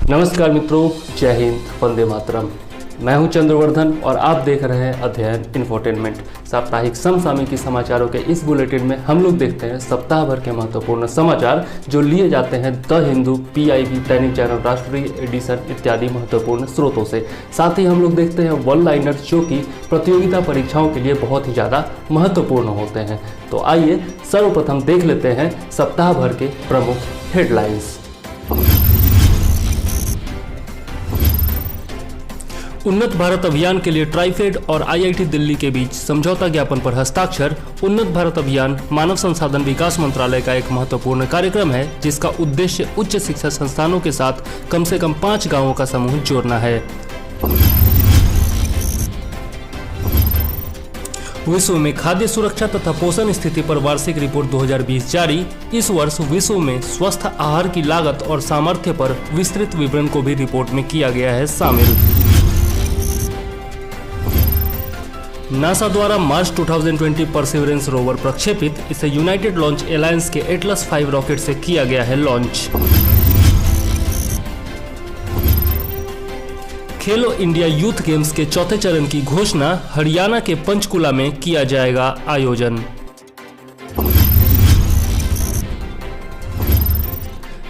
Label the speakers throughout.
Speaker 1: नमस्कार मित्रों, जय हिंद, वंदे मातरम। मैं हूं चंद्रवर्धन और आप देख रहे हैं अध्ययन इंफोटेनमेंट। साप्ताहिक समसामयिकी समाचारों के इस बुलेटिन में हम लोग देखते हैं सप्ताह भर के महत्वपूर्ण समाचार जो लिए जाते हैं द हिंदू, PIB, दैनिक जागरण, राष्ट्रीय एडिशन इत्यादि महत्वपूर्ण स्रोतों से। साथ ही हम लोग देखते हैं वन लाइनर्स जो कि प्रतियोगिता परीक्षाओं के लिए बहुत ही ज़्यादा महत्वपूर्ण होते हैं। तो आइए सर्वप्रथम देख लेते हैं सप्ताह भर के प्रमुख हेडलाइंस। उन्नत भारत अभियान के लिए ट्राइफेड और IIT दिल्ली के बीच समझौता ज्ञापन पर हस्ताक्षर। उन्नत भारत अभियान मानव संसाधन विकास मंत्रालय का एक महत्वपूर्ण कार्यक्रम है जिसका उद्देश्य उच्च शिक्षा संस्थानों के साथ कम से कम 5 गांवों का समूह जोड़ना है। विश्व में खाद्य सुरक्षा तथा पोषण स्थिति पर वार्षिक रिपोर्ट 2020 जारी। इस वर्ष विश्व में स्वस्थ आहार की लागत और सामर्थ्य पर विस्तृत विवरण को भी रिपोर्ट में किया गया है शामिल। नासा द्वारा मार्च 2020 परसिवरेंस रोवर प्रक्षेपित। इसे यूनाइटेड लॉन्च एलायंस के एटलस 5 रॉकेट से किया गया है लॉन्च। खेलो इंडिया यूथ गेम्स के चौथे चरण की घोषणा। हरियाणा के पंचकुला में किया जाएगा आयोजन।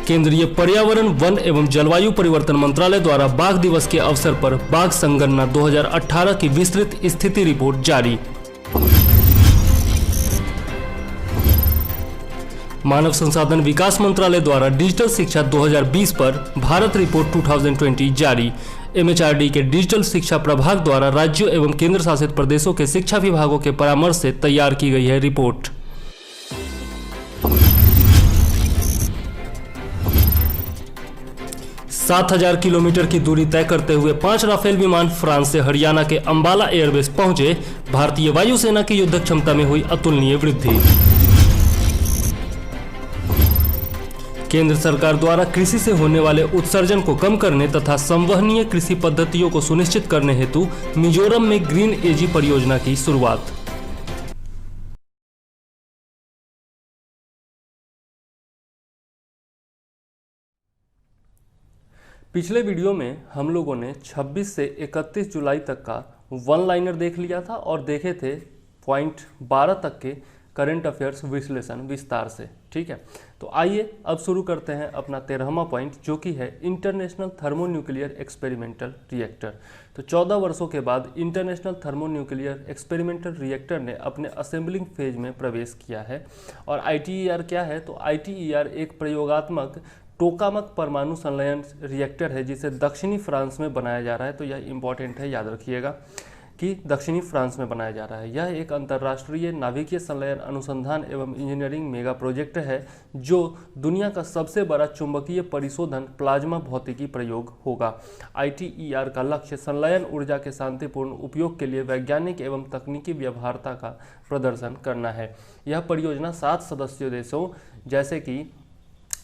Speaker 1: केंद्रीय पर्यावरण, वन एवं जलवायु परिवर्तन मंत्रालय द्वारा बाघ दिवस के अवसर पर बाघ संगणना 2018 की विस्तृत स्थिति रिपोर्ट जारी। मानव संसाधन विकास मंत्रालय द्वारा डिजिटल शिक्षा 2020 पर भारत रिपोर्ट 2020 जारी। MHRD के डिजिटल शिक्षा प्रभाग द्वारा राज्यों एवं केंद्र शासित प्रदेशों के शिक्षा विभागों के परामर्श से तैयार की गई है रिपोर्ट। सात 7,000 किलोमीटर की दूरी तय करते हुए 5 राफेल विमान फ्रांस से हरियाणा के अंबाला एयरबेस पहुंचे। भारतीय वायुसेना की युद्ध क्षमता में हुई अतुलनीय वृद्धि। केंद्र सरकार द्वारा कृषि से होने वाले उत्सर्जन को कम करने तथा संवहनीय कृषि पद्धतियों को सुनिश्चित करने हेतु मिजोरम में ग्रीन एजी परियोजना की शुरुआत। पिछले वीडियो में हम लोगों ने 26 से 31 जुलाई तक का वन लाइनर देख लिया था और देखे थे पॉइंट 12 तक के करंट अफेयर्स विश्लेषण विस्तार से। ठीक है, तो आइए अब शुरू करते हैं अपना 13वां पॉइंट जो कि है इंटरनेशनल थर्मोन्यूक्लियर एक्सपेरिमेंटल रिएक्टर। तो 14 वर्षों के बाद इंटरनेशनल थर्मोन्यूक्लियर एक्सपेरिमेंटल रिएक्टर ने अपने असेंबलिंग फेज में प्रवेश किया है। और ITER क्या है? तो ITER एक प्रयोगात्मक टोकामक परमाणु संलयन रिएक्टर है जिसे दक्षिणी फ्रांस में बनाया जा रहा है। तो यह इंपॉर्टेंट है, याद रखिएगा कि दक्षिणी फ्रांस में बनाया जा रहा है। यह एक अंतर्राष्ट्रीय नाभिकीय संलयन अनुसंधान एवं इंजीनियरिंग मेगा प्रोजेक्ट है जो दुनिया का सबसे बड़ा चुंबकीय परिशोधन प्लाज्मा भौतिकी प्रयोग होगा। ITER का लक्ष्य संलयन ऊर्जा के शांतिपूर्ण उपयोग के लिए वैज्ञानिक एवं तकनीकी व्यवहार्यता का प्रदर्शन करना है। यह परियोजना 7 सदस्य देशों जैसे कि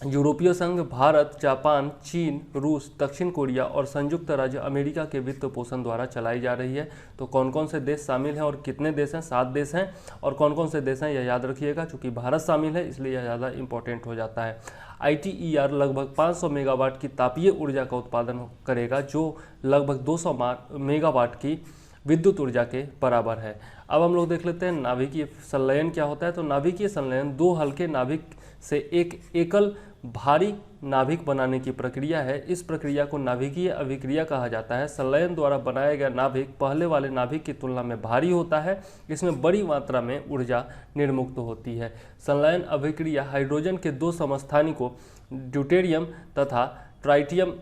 Speaker 1: यूरोपीय संघ, भारत, जापान, चीन, रूस, दक्षिण कोरिया और संयुक्त राज्य अमेरिका के वित्त पोषण द्वारा चलाई जा रही है। तो कौन कौन से देश शामिल हैं और कितने देश हैं? 7 देश हैं। और कौन कौन से देश हैं यह याद रखिएगा, चूंकि भारत शामिल है इसलिए यह ज़्यादा इंपॉर्टेंट हो जाता है। ITER लगभग 500 मेगावाट की तापीय ऊर्जा का उत्पादन करेगा जो लगभग 200 मेगावाट की विद्युत ऊर्जा के बराबर है। अब हम लोग देख लेते हैं नाभिकीय संलयन क्या होता है। तो नाभिकीय संलयन 2 हल्के नाभिक से एक एकल भारी नाभिक बनाने की प्रक्रिया है। इस प्रक्रिया को नाभिकीय अभिक्रिया कहा जाता है। संलयन द्वारा बनाया गया नाभिक पहले वाले नाभिक की तुलना में भारी होता है। इसमें बड़ी मात्रा में ऊर्जा निर्मुक्त होती है। संलयन अभिक्रिया हाइड्रोजन के 2 समस्थानिकों ड्यूटेरियम तथा ट्राइटियम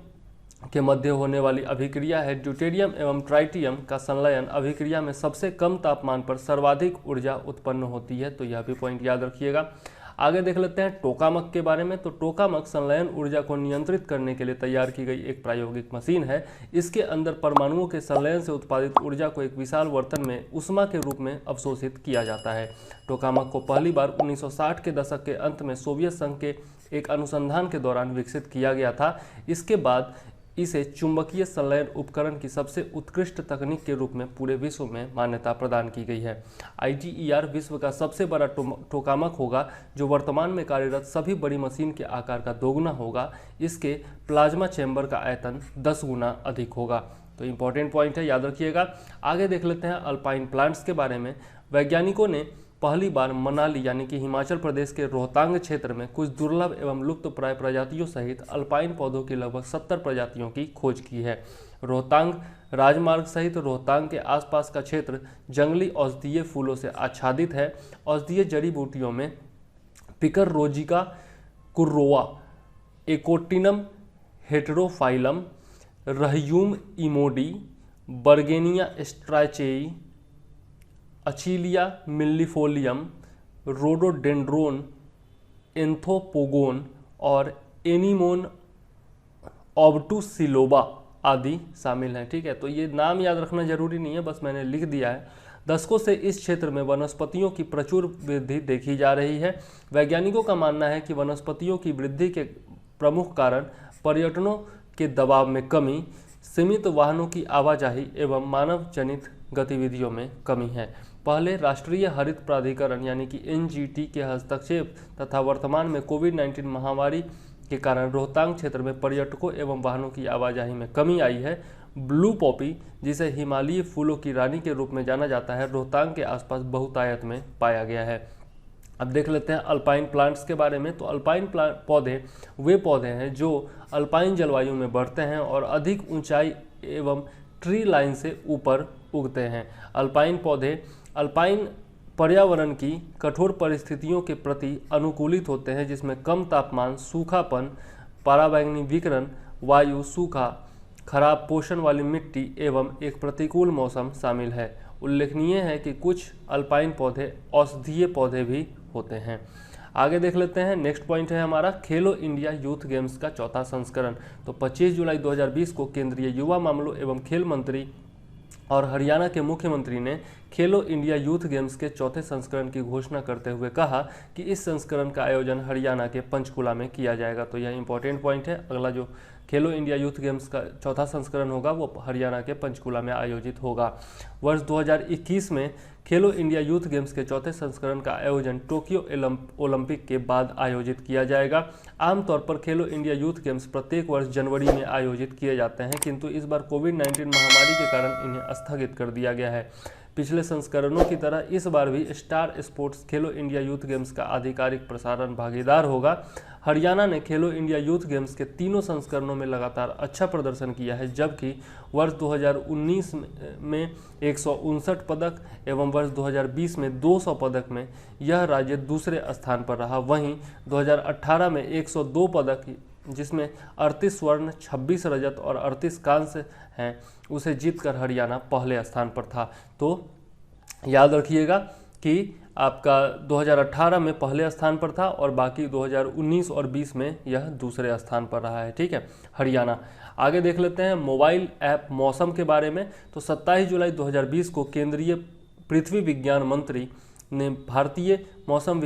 Speaker 1: के मध्य होने वाली अभिक्रिया है। ड्यूटेरियम एवं ट्राइटियम का संलयन अभिक्रिया में सबसे कम तापमान पर सर्वाधिक ऊर्जा उत्पन्न होती है। तो यह भी पॉइंट याद रखिएगा। आगे देख लेते हैं टोकामक के बारे में। तो टोकामक संलयन ऊर्जा को नियंत्रित करने के लिए तैयार की गई एक प्रायोगिक मशीन है। इसके अंदर परमाणुओं के संलयन से उत्पादित ऊर्जा को एक विशाल बर्तन में उष्मा के रूप में अवशोषित किया जाता है। टोकामक को पहली बार 1960 के दशक के अंत में सोवियत संघ के एक अनुसंधान के दौरान विकसित किया गया था। इसके बाद इसे चुंबकीय संलयन उपकरण की सबसे उत्कृष्ट तकनीक के रूप में पूरे विश्व में मान्यता प्रदान की गई है। ITER विश्व का सबसे बड़ा टोकामक होगा जो वर्तमान में कार्यरत सभी बड़ी मशीन के आकार का दोगुना होगा। इसके प्लाज्मा चैम्बर का आयतन 10 गुना अधिक होगा। तो इंपॉर्टेंट पॉइंट है, याद रखिएगा। आगे देख लेते हैं अल्पाइन प्लांट्स के बारे में। वैज्ञानिकों ने पहली बार मनाली यानी कि हिमाचल प्रदेश के रोहतांग क्षेत्र में कुछ दुर्लभ एवं लुप्तप्राय प्रजातियों सहित अल्पाइन पौधों की लगभग 70 प्रजातियों की खोज की है। रोहतांग राजमार्ग सहित रोहतांग के आसपास का क्षेत्र जंगली औषधीय फूलों से आच्छादित है। औषधीय जड़ी बूटियों में पिकर रोजिका कुर्रोवा, एकोटिनम हेटेरोफाइलम, रहयूम इमोडी, बर्गेनिया स्ट्रैचेई, अचिलिया मिल्लीफोलियम, रोडोडेंड्रोन, एंथोपोगोन और एनीमोन ऑब्टुसिलोबा आदि शामिल हैं। ठीक है, तो ये नाम याद रखना जरूरी नहीं है, बस मैंने लिख दिया है। दशकों से इस क्षेत्र में वनस्पतियों की प्रचुर वृद्धि देखी जा रही है। वैज्ञानिकों का मानना है कि वनस्पतियों की वृद्धि के प्रमुख कारण पर्यटकों के दबाव में कमी, सीमित वाहनों की आवाजाही एवं मानव जनित गतिविधियों में कमी है। पहले राष्ट्रीय हरित प्राधिकरण यानी कि NGT के हस्तक्षेप तथा वर्तमान में कोविड-19 महामारी के कारण रोहतांग क्षेत्र में पर्यटकों एवं वाहनों की आवाजाही में कमी आई है। ब्लू पॉपी, जिसे हिमालयी फूलों की रानी के रूप में जाना जाता है, रोहतांग के आसपास बहुतायत में पाया गया है। अब देख लेते हैं अल्पाइन प्लांट्स के बारे में। तो अल्पाइन पौधे वे पौधे हैं जो अल्पाइन जलवायु में बढ़ते हैं और अधिक ऊंचाई एवं ट्री लाइन से ऊपर उगते हैं। अल्पाइन पौधे अल्पाइन पर्यावरण की कठोर परिस्थितियों के प्रति अनुकूलित होते हैं, जिसमें कम तापमान, सूखापन, पराबैंगनी विकिरण, वायु, सूखा, खराब पोषण वाली मिट्टी एवं एक प्रतिकूल मौसम शामिल है। उल्लेखनीय है कि कुछ अल्पाइन पौधे औषधीय पौधे भी होते हैं। आगे देख लेते हैं, नेक्स्ट पॉइंट है हमारा खेलो इंडिया यूथ गेम्स का चौथा संस्करण। तो 25 जुलाई 2020 को केंद्रीय युवा मामलों एवं खेल मंत्री और हरियाणा के मुख्यमंत्री ने खेलो इंडिया यूथ गेम्स के चौथे संस्करण की घोषणा करते हुए कहा कि इस संस्करण का आयोजन हरियाणा के पंचकुला में किया जाएगा। तो यह इंपॉर्टेंट पॉइंट है। अगला जो खेलो इंडिया यूथ गेम्स का चौथा संस्करण होगा वो हरियाणा के पंचकुला में आयोजित होगा। वर्ष 2021 में खेलो इंडिया यूथ गेम्स के चौथे संस्करण का आयोजन टोक्यो ओलंपिक के बाद आयोजित किया जाएगा। आमतौर पर खेलो इंडिया यूथ गेम्स प्रत्येक वर्ष जनवरी में आयोजित किए जाते हैं, किंतु इस बार कोविड-19 महामारी के कारण इन्हें स्थगित कर दिया गया है। पिछले संस्करणों की तरह इस बार भी स्टार स्पोर्ट्स खेलो इंडिया यूथ गेम्स का आधिकारिक प्रसारण भागीदार होगा। हरियाणा ने खेलो इंडिया यूथ गेम्स के तीनों संस्करणों में लगातार अच्छा प्रदर्शन किया है, जबकि वर्ष 2019 में 159 पदक एवं वर्ष 2020 में 200 पदक में यह राज्य दूसरे स्थान पर रहा। वहीं 2018 में 102 पदक, जिसमें 38 स्वर्ण, 26 रजत और 38 कांस्य हैं, उसे जीतकर हरियाणा पहले स्थान पर था। तो याद रखिएगा कि आपका 2018 में पहले स्थान पर था और बाकी 2019 और 20 में यह दूसरे स्थान पर रहा है। ठीक है, हरियाणा। आगे देख लेते हैं मोबाइल ऐप मौसम के बारे में। तो 27 जुलाई 2020 को केंद्रीय पृथ्वी विज्ञान मंत्री ने भारतीय मौसम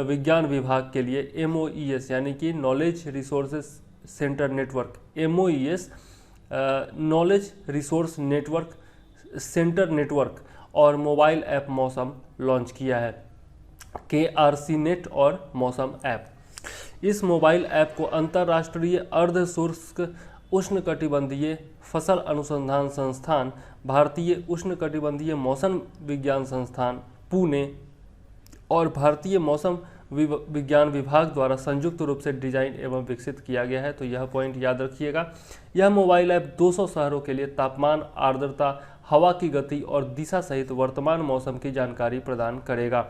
Speaker 1: विज्ञान विभाग के लिए MOES यानी कि knowledge resources centre network, MOES knowledge resource network centre network और मोबाइल ऐप मौसम लॉन्च किया है, KRC नेट और मौसम ऐप। इस मोबाइल ऐप को अंतर्राष्ट्रीय अर्धशुष्क उष्णकटिबंधीय फसल अनुसंधान संस्थान, भारतीय उष्णकटिबंधीय मौसम विज्ञान संस्थान पुणे और भारतीय मौसम विज्ञान विभाग द्वारा संयुक्त रूप से डिजाइन एवं विकसित किया गया है। तो यह पॉइंट याद रखिएगा। यह मोबाइल ऐप 200 शहरों के लिए तापमान, आर्द्रता, हवा की गति और दिशा सहित वर्तमान मौसम की जानकारी प्रदान करेगा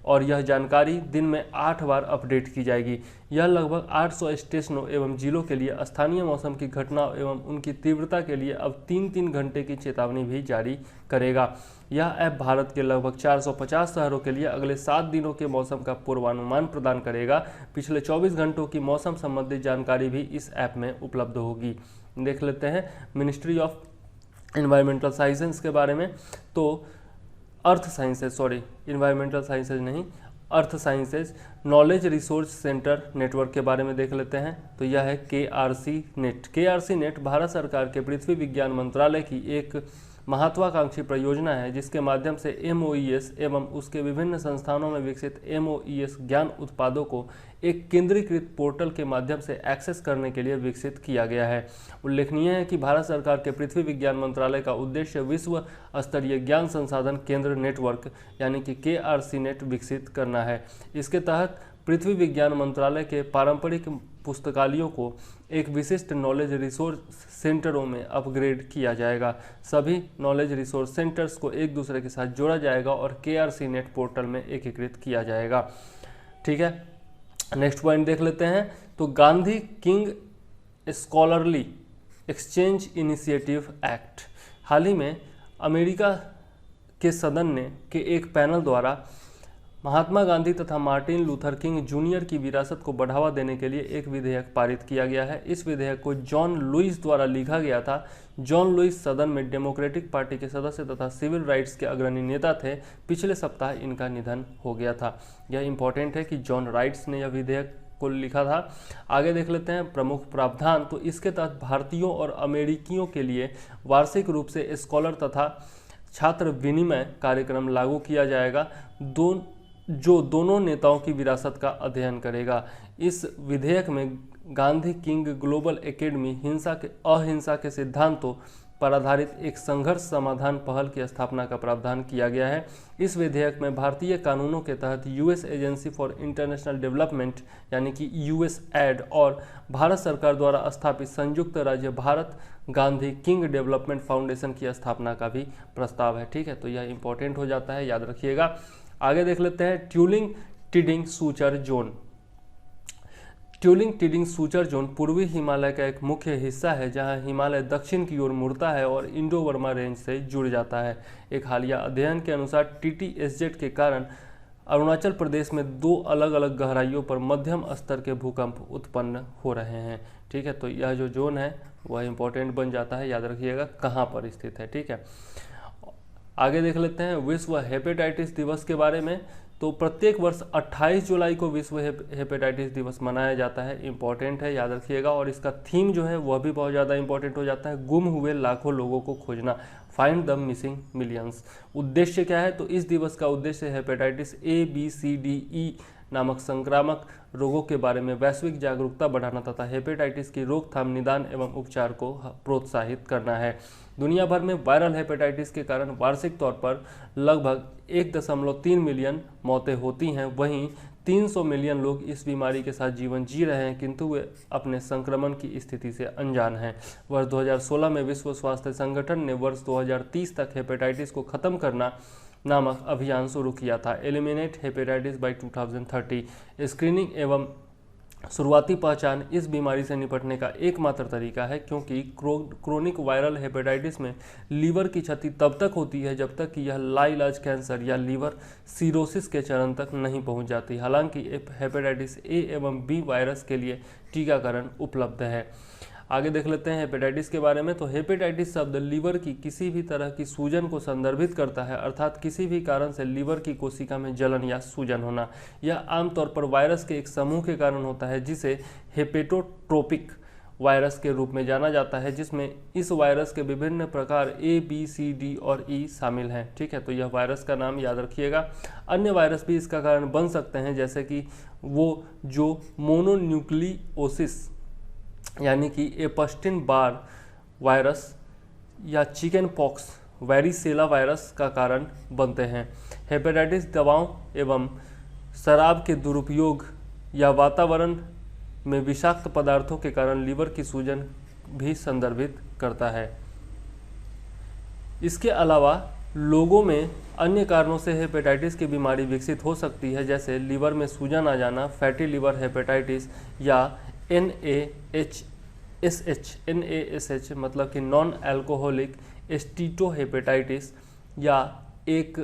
Speaker 1: और यह जानकारी दिन में 8 बार अपडेट की जाएगी। यह लगभग 800 स्टेशनों एवं जिलों के लिए स्थानीय मौसम की घटनाओं एवं उनकी तीव्रता के लिए अब 3-3 घंटे की चेतावनी भी जारी करेगा। यह ऐप भारत के लगभग 450 शहरों के लिए अगले 7 दिनों के मौसम का पूर्वानुमान प्रदान करेगा। पिछले 24 घंटों की मौसम संबंधी जानकारी भी इस ऐप में उपलब्ध होगी। देख लेते हैं मिनिस्ट्री ऑफ इन्वायरमेंटल साइंसेज के बारे में। तो earth sciences, sorry environmental sciences नहीं, earth sciences knowledge resource centre network के बारे में देख लेते हैं। तो यह है KRC net. KRC net Bharat सरकार के पृथ्वी विज्ञान मंत्रालय की एक महत्वाकांक्षी परियोजना है, जिसके माध्यम से MOES एवं उसके विभिन्न संस्थानों में विकसित MOES ज्ञान उत्पादों को एक केंद्रीकृत पोर्टल के माध्यम से एक्सेस करने के लिए विकसित किया गया है। उल्लेखनीय है कि भारत सरकार के पृथ्वी विज्ञान मंत्रालय का उद्देश्य विश्व स्तरीय ज्ञान संसाधन केंद्र नेटवर्क यानी कि KRC नेट विकसित करना है। इसके तहत पृथ्वी विज्ञान मंत्रालय के पारंपरिक पुस्तकालयों को एक विशिष्ट नॉलेज रिसोर्स सेंटरों में अपग्रेड किया जाएगा। सभी नॉलेज रिसोर्स सेंटर्स को एक दूसरे के साथ जोड़ा जाएगा और KRC नेट पोर्टल में एकीकृत किया जाएगा। ठीक है, नेक्स्ट पॉइंट देख लेते हैं। तो Gandhi King scholarly exchange initiative act हाल ही में अमेरिका के सदन ने के एक पैनल द्वारा महात्मा गांधी तथा मार्टिन लूथर किंग जूनियर की विरासत को बढ़ावा देने के लिए एक विधेयक पारित किया गया है। इस विधेयक को जॉन लुइस द्वारा लिखा गया था। जॉन लुइस सदन में डेमोक्रेटिक पार्टी के सदस्य तथा सिविल राइट्स के अग्रणी नेता थे। पिछले सप्ताह इनका निधन हो गया था। यह इंपॉर्टेंट है कि जॉन राइट्स ने यह विधेयक को लिखा था। आगे देख लेते हैं प्रमुख प्रावधान। तो इसके तहत भारतीयों और अमेरिकियों के लिए वार्षिक रूप से स्कॉलर तथा छात्र विनिमय कार्यक्रम लागू किया जाएगा, जो दोनों नेताओं की विरासत का अध्ययन करेगा। इस विधेयक में गांधी किंग ग्लोबल एकेडमी अहिंसा के सिद्धांतों पर आधारित एक संघर्ष समाधान पहल की स्थापना का प्रावधान किया गया है। इस विधेयक में भारतीय कानूनों के तहत US agency for international development यानी कि USAID और भारत सरकार द्वारा स्थापित संयुक्त राज्य Bharat Gandhi king development foundation की स्थापना का भी प्रस्ताव है। ठीक है, तो यह इंपॉर्टेंट हो जाता है, याद रखिएगा। आगे देख लेते हैं Tuting Tidding suture zone. Tuting Tidding suture zone पूर्वी हिमालय का एक मुख्य हिस्सा है, जहां हिमालय दक्षिण की ओर मुड़ता है और इंडो वर्मा रेंज से जुड़ जाता है। एक हालिया अध्ययन के अनुसार TTSZ के कारण अरुणाचल प्रदेश में 2 अलग अलग गहराइयों पर मध्यम स्तर के भूकंप उत्पन्न हो रहे हैं। ठीक है, तो यह जो जोन है वह इंपॉर्टेंट बन जाता है, याद रखिएगा कहाँ पर स्थित है। ठीक है, आगे देख लेते हैं विश्व हेपेटाइटिस दिवस के बारे में। तो प्रत्येक वर्ष 28 जुलाई को विश्व हेपेटाइटिस दिवस मनाया जाता है। इंपॉर्टेंट है, याद रखिएगा। और इसका थीम जो है वह भी बहुत ज़्यादा इंपॉर्टेंट हो जाता है, गुम हुए लाखों लोगों को खोजना, फाइंड द मिसिंग मिलियंस। उद्देश्य क्या है? तो इस दिवस का उद्देश्य hepatitis A, B, C, D, E नामक संक्रामक रोगों के बारे में वैश्विक जागरूकता बढ़ाना तथा हेपेटाइटिस की रोकथाम, निदान एवं उपचार को प्रोत्साहित करना है। दुनिया भर में वायरल हेपेटाइटिस के कारण वार्षिक तौर पर लगभग 1.3 मिलियन मौतें होती हैं। वहीं 300 मिलियन लोग इस बीमारी के साथ जीवन जी रहे हैं, किंतु वे अपने संक्रमण की स्थिति से अनजान हैं। वर्ष 2016 में विश्व स्वास्थ्य संगठन ने वर्ष 2030 तक हेपेटाइटिस को खत्म करना नामक अभियान शुरू किया था, एलिमिनेट हेपेटाइटिस बाय 2030। स्क्रीनिंग एवं शुरुआती पहचान इस बीमारी से निपटने का एकमात्र तरीका है, क्योंकि क्रोनिक वायरल हेपेटाइटिस में लीवर की क्षति तब तक होती है जब तक कि यह लाइलाज कैंसर या लीवर सिरोसिस के चरण तक नहीं पहुंच जाती। हालांकि हेपेटाइटिस A एवं B वायरस के लिए टीकाकरण उपलब्ध है। आगे देख लेते हैं हेपेटाइटिस के बारे में। तो हेपेटाइटिस शब्द लीवर की किसी भी तरह की सूजन को संदर्भित करता है, अर्थात किसी भी कारण से लीवर की कोशिका में जलन या सूजन होना। यह आमतौर पर वायरस के एक समूह के कारण होता है, जिसे हेपेटोट्रोपिक वायरस के रूप में जाना जाता है, जिसमें इस वायरस के विभिन्न प्रकार A, B, C, D और E शामिल हैं। ठीक है, तो यह वायरस का नाम याद रखिएगा। अन्य वायरस भी इसका कारण बन सकते हैं, जैसे कि वो जो मोनोन्यूक्लियोसिस यानी कि एपस्टिन बार वायरस या चिकन पॉक्स वैरिसेला वायरस का कारण बनते हैं। हेपेटाइटिस दवाओं एवं शराब के दुरुपयोग या वातावरण में विषाक्त पदार्थों के कारण लीवर की सूजन भी संदर्भित करता है। इसके अलावा लोगों में अन्य कारणों से हेपेटाइटिस की बीमारी विकसित हो सकती है, जैसे लीवर में सूजन आ जाना, फैटी लीवर हेपेटाइटिस या NASH मतलब कि नॉन एल्कोहलिक स्टीटोहेपेटाइटिस, या एक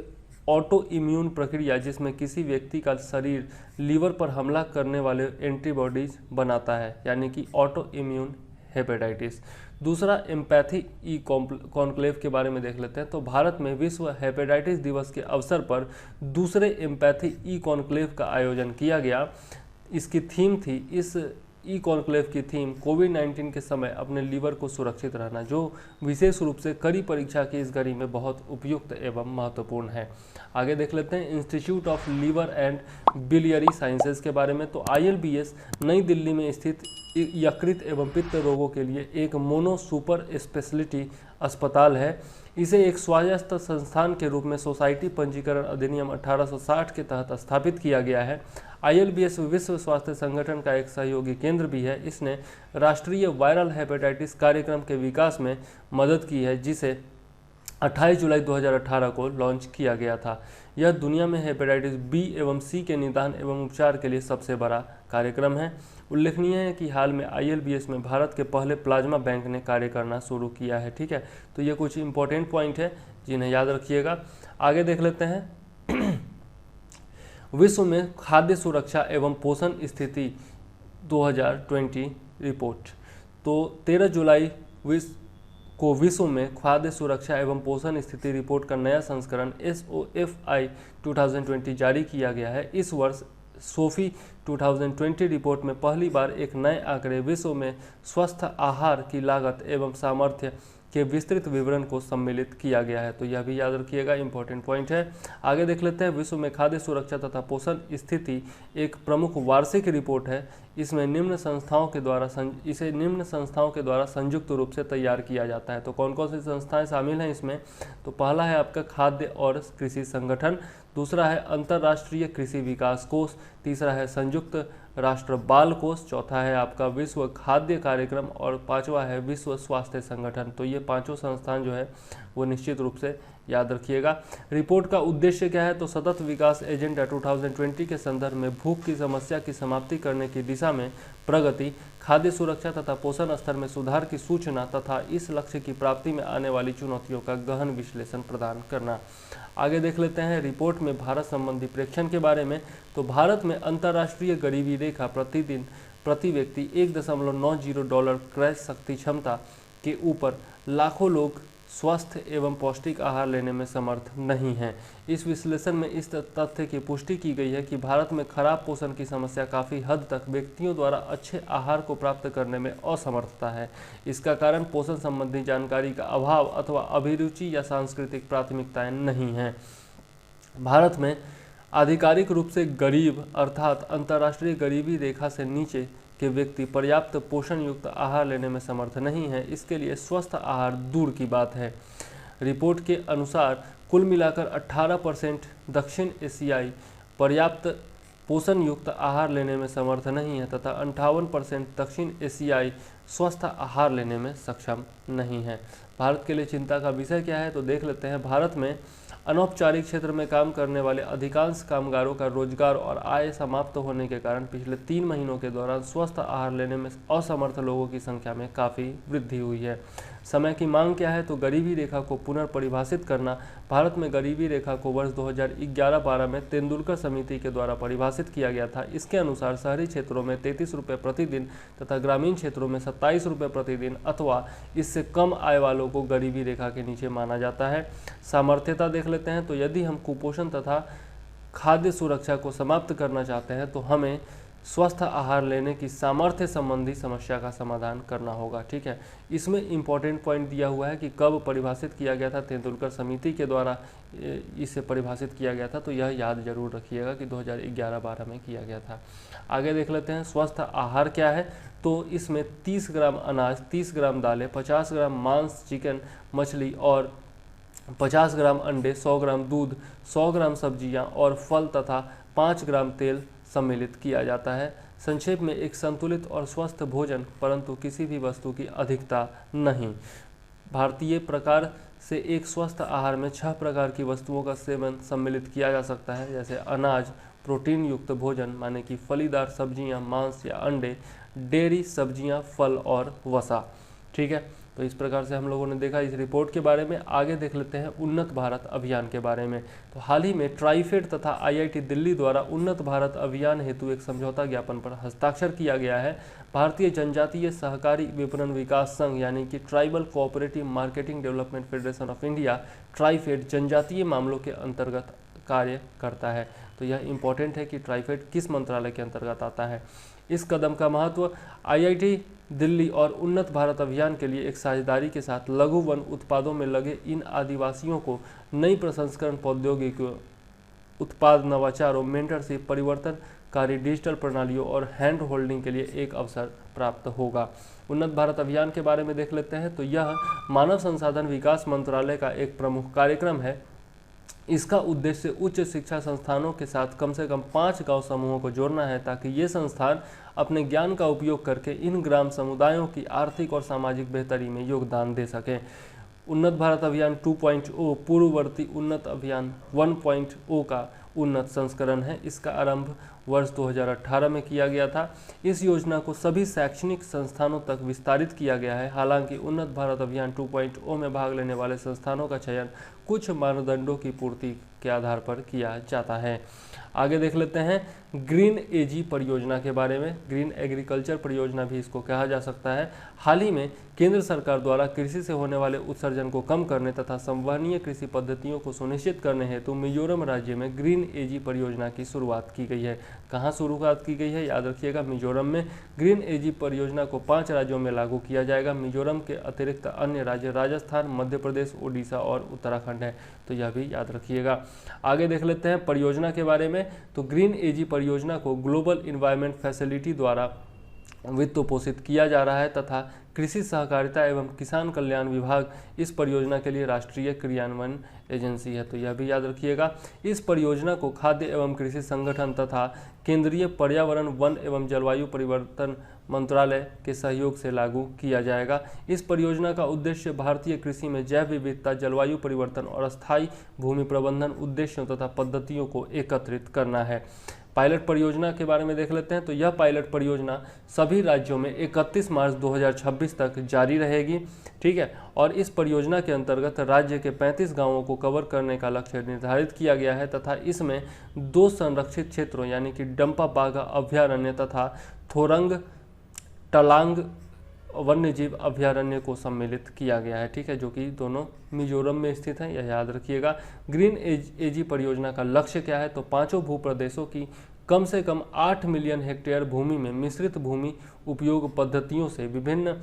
Speaker 1: ऑटो इम्यून प्रक्रिया जिसमें किसी व्यक्ति का शरीर लीवर पर हमला करने वाले एंटीबॉडीज बनाता है, यानी कि ऑटो इम्यून हेपेटाइटिस। दूसरा एम्पैथी ई कॉन्क्लेव के बारे में देख लेते हैं। तो भारत में विश्व हेपेटाइटिस दिवस के अवसर पर दूसरे एम्पैथी ई कॉन्क्लेव का आयोजन किया गया। इसकी थीम थी, इस ई कॉन्क्लेव की थीम कोविड-19 के समय अपने लीवर को सुरक्षित रहना, जो विशेष रूप से कड़ी परीक्षा की इस घड़ी में बहुत उपयुक्त एवं महत्वपूर्ण है। आगे देख लेते हैं Institute of Liver and Biliary Sciences के बारे में। तो ILBS नई दिल्ली में स्थित यकृत एवं पित्त रोगों के लिए एक मोनो सुपर स्पेशलिटी अस्पताल है। इसे एक स्वायत्त संस्थान के रूप में सोसाइटी पंजीकरण अधिनियम 1860 के तहत स्थापित किया गया है। ILBS विश्व स्वास्थ्य संगठन का एक सहयोगी केंद्र भी है। इसने राष्ट्रीय वायरल हेपेटाइटिस कार्यक्रम के विकास में मदद की है, जिसे 28 जुलाई 2018 को लॉन्च किया गया था। यह दुनिया में हेपेटाइटिस बी एवं सी के निदान एवं उपचार के लिए सबसे बड़ा कार्यक्रम है। उल्लेखनीय है कि हाल में ILBS में भारत के पहले प्लाज्मा बैंक ने कार्य करना शुरू किया है। ठीक है, तो ये कुछ इंपॉर्टेंट पॉइंट है जिन्हें याद रखिएगा। आगे देख लेते हैं विश्व में खाद्य सुरक्षा एवं पोषण स्थिति 2020 रिपोर्ट। तो 13 जुलाई को विश्व में खाद्य सुरक्षा एवं पोषण स्थिति रिपोर्ट का नया संस्करण SOFI 2020 जारी किया गया है। इस वर्ष सोफी 2020 रिपोर्ट में पहली बार एक नए आंकड़े विश्व में स्वस्थ आहार की लागत एवं सामर्थ्य के विस्तृत विवरण को सम्मिलित किया गया है। तो यह भी याद रखिएगा, इंपॉर्टेंट पॉइंट है। आगे देख लेते हैं विश्व में खाद्य सुरक्षा तथा पोषण स्थिति एक प्रमुख वार्षिक रिपोर्ट है। इसे निम्न संस्थाओं के द्वारा संयुक्त रूप से तैयार किया जाता है। तो कौन कौन सी संस्थाएं शामिल हैं इसमें? तो पहला है आपका खाद्य और कृषि संगठन, दूसरा है अंतर्राष्ट्रीय कृषि विकास कोष, तीसरा है संयुक्त राष्ट्र बाल कोष, चौथा है आपका विश्व खाद्य कार्यक्रम और पांचवा है विश्व स्वास्थ्य संगठन। तो ये पांचों संस्थान जो है वो निश्चित रूप से याद रखिएगा। रिपोर्ट का उद्देश्य क्या है? तो सतत विकास एजेंडा 2020 के संदर्भ में भूख की समस्या की समाप्ति करने की दिशा में प्रगति, खाद्य सुरक्षा तथा पोषण स्तर में सुधार की सूचना तथा इस लक्ष्य की प्राप्ति में आने वाली चुनौतियों का गहन विश्लेषण प्रदान करना। आगे देख लेते हैं रिपोर्ट में भारत संबंधी प्रेक्षण के बारे में। तो भारत में अंतर्राष्ट्रीय गरीबी रेखा प्रतिदिन प्रति व्यक्ति $1.90 क्रय शक्ति क्षमता के ऊपर लाखों लोग स्वस्थ एवं पौष्टिक आहार लेने में समर्थ नहीं हैं। इस विश्लेषण में इस तथ्य की पुष्टि की गई है कि भारत में खराब पोषण की समस्या काफ़ी हद तक व्यक्तियों द्वारा अच्छे आहार को प्राप्त करने में असमर्थता है। इसका कारण पोषण संबंधी जानकारी का अभाव अथवा अभिरुचि या सांस्कृतिक प्राथमिकताएं नहीं हैं। भारत में आधिकारिक रूप से गरीब अर्थात अंतर्राष्ट्रीय गरीबी रेखा से नीचे के व्यक्ति पर्याप्त पोषण युक्त आहार लेने में समर्थ नहीं है। इसके लिए स्वस्थ आहार दूर की बात है। रिपोर्ट के अनुसार कुल मिलाकर 18% दक्षिण एशियाई पर्याप्त पोषण युक्त आहार लेने में समर्थ नहीं है तथा 58% दक्षिण एशियाई स्वस्थ आहार लेने में सक्षम नहीं है। भारत के लिए चिंता का विषय क्या है? तो देख लेते हैं। भारत में अनौपचारिक क्षेत्र में काम करने वाले अधिकांश कामगारों का रोजगार और आय समाप्त होने के कारण पिछले 3 महीनों के दौरान स्वस्थ आहार लेने में असमर्थ लोगों की संख्या में काफ़ी वृद्धि हुई है। समय की मांग क्या है? तो गरीबी रेखा को पुनर्परिभाषित करना। भारत में गरीबी रेखा को वर्ष 2011-12 में तेंदुलकर समिति के द्वारा परिभाषित किया गया था। इसके अनुसार शहरी क्षेत्रों में 33 रुपये प्रतिदिन तथा ग्रामीण क्षेत्रों में 27 रुपये प्रतिदिन अथवा इससे कम आय वालों को गरीबी रेखा के नीचे माना जाता है। सामर्थ्यता देख लेते हैं। तो यदि हम कुपोषण तथा खाद्य सुरक्षा को समाप्त करना चाहते हैं तो हमें स्वस्थ आहार लेने की सामर्थ्य संबंधी समस्या का समाधान करना होगा। ठीक है, इसमें इम्पॉर्टेंट पॉइंट दिया हुआ है कि कब परिभाषित किया गया था। तेंदुलकर समिति के द्वारा इसे परिभाषित किया गया था। तो यह याद जरूर रखिएगा कि 2011-12 में किया गया था। आगे देख लेते हैं स्वस्थ आहार क्या है। तो इसमें 30 ग्राम अनाज, 30 ग्राम दालें, 50 ग्राम मांस, चिकन, मछली और 50 ग्राम अंडे, 100 ग्राम दूध, 100 ग्राम सब्जियां और फल तथा 5 ग्राम तेल सम्मिलित किया जाता है। संक्षेप में एक संतुलित और स्वस्थ भोजन, परंतु किसी भी वस्तु की अधिकता नहीं। भारतीय प्रकार से एक स्वस्थ आहार में 6 प्रकार की वस्तुओं का सेवन सम्मिलित किया जा सकता है, जैसे अनाज, प्रोटीन युक्त भोजन माने कि फलीदार सब्जियां, मांस या अंडे, डेयरी, सब्जियां, फल और वसा। ठीक है, तो इस प्रकार से हम लोगों ने देखा इस रिपोर्ट के बारे में। आगे देख लेते हैं उन्नत भारत अभियान के बारे में। तो हाल ही में ट्राइफेड तथा IIT दिल्ली द्वारा उन्नत भारत अभियान हेतु एक समझौता ज्ञापन पर हस्ताक्षर किया गया है। भारतीय जनजातीय सहकारी विपणन विकास संघ यानी कि tribal cooperative marketing development federation of India, TRIFED जनजातीय मामलों के अंतर्गत कार्य करता है। तो यह इंपॉर्टेंट है कि ट्राइफेड किस मंत्रालय के अंतर्गत आता है। इस कदम का महत्व IIT दिल्ली और उन्नत भारत अभियान के लिए एक साझेदारी के साथ लघु वन उत्पादों में लगे इन आदिवासियों को नई प्रसंस्करण प्रौद्योगिकियों, उत्पाद नवाचारों, मेंटरशिप, परिवर्तनकारी डिजिटल प्रणालियों और हैंड होल्डिंग के लिए एक अवसर प्राप्त होगा। उन्नत भारत अभियान के बारे में देख लेते हैं। तो यह मानव संसाधन विकास मंत्रालय का एक प्रमुख कार्यक्रम है। इसका उद्देश्य उच्च शिक्षा संस्थानों के साथ कम से कम 5 गांव समूहों को जोड़ना है ताकि ये संस्थान अपने ज्ञान का उपयोग करके इन ग्राम समुदायों की आर्थिक और सामाजिक बेहतरी में योगदान दे सकें। उन्नत भारत अभियान 2.0 पूर्ववर्ती उन्नत अभियान 1.0 का उन्नत संस्करण है। इसका आरंभ वर्ष 2018 में किया गया था। इस योजना को सभी शैक्षणिक संस्थानों तक विस्तारित किया गया है। हालांकि उन्नत भारत अभियान 2.0 में भाग लेने वाले संस्थानों का चयन कुछ मानदंडों की पूर्ति के आधार पर किया जाता है। आगे देख लेते हैं ग्रीन एजी परियोजना के बारे में। ग्रीन एग्रीकल्चर परियोजना भी इसको कहा जा सकता है। हाल ही में केंद्र सरकार द्वारा कृषि से होने वाले उत्सर्जन को कम करने तथा संवहनीय कृषि पद्धतियों को सुनिश्चित करने हेतु मिजोरम राज्य में ग्रीन एजी परियोजना की शुरुआत की गई है। कहाँ शुरुआत की गई है, याद रखिएगा मिजोरम में। ग्रीन एजी परियोजना को 5 राज्यों में लागू किया जाएगा। मिजोरम के अतिरिक्त अन्य राज्य राजस्थान, मध्य प्रदेश, ओडिशा और उत्तराखंड है। तो यह भी याद रखिएगा। आगे देख लेते हैं परियोजना के बारे में। तो ग्रीन एजी परियोजना को ग्लोबल इन्वायरमेंट फैसिलिटी द्वारा वित्त पोषित किया जा रहा है तथा कृषि सहकारिता एवं किसान कल्याण विभाग इस परियोजना के लिए राष्ट्रीय क्रियान्वयन एजेंसी है। तो यह भी याद रखिएगा। इस परियोजना को खाद्य एवं कृषि संगठन तथा केंद्रीय पर्यावरण, वन एवं जलवायु परिवर्तन मंत्रालय के सहयोग से लागू किया जाएगा। इस परियोजना का उद्देश्य भारतीय कृषि में जैव विविधता, जलवायु परिवर्तन और स्थायी भूमि प्रबंधन उद्देश्यों तथा पद्धतियों को एकत्रित करना है। पायलट परियोजना के बारे में देख लेते हैं। तो यह पायलट परियोजना सभी राज्यों में 31 मार्च 2026 तक जारी रहेगी। ठीक है। और इस परियोजना के अंतर्गत राज्य के 35 गांवों को कवर करने का लक्ष्य निर्धारित किया गया है तथा इसमें 2 संरक्षित क्षेत्रों यानी कि डंपा बाघ अभ्यारण्य तथा थोरंग टलांग वन्यजीव अभ्यारण्य को सम्मिलित किया गया है। ठीक है, जो कि दोनों मिजोरम में स्थित हैं, यह याद रखिएगा। ग्रीन एजी परियोजना का लक्ष्य क्या है, तो 5 भूप्रदेशों की कम से कम 8 मिलियन हेक्टेयर भूमि में मिश्रित भूमि उपयोग पद्धतियों से विभिन्न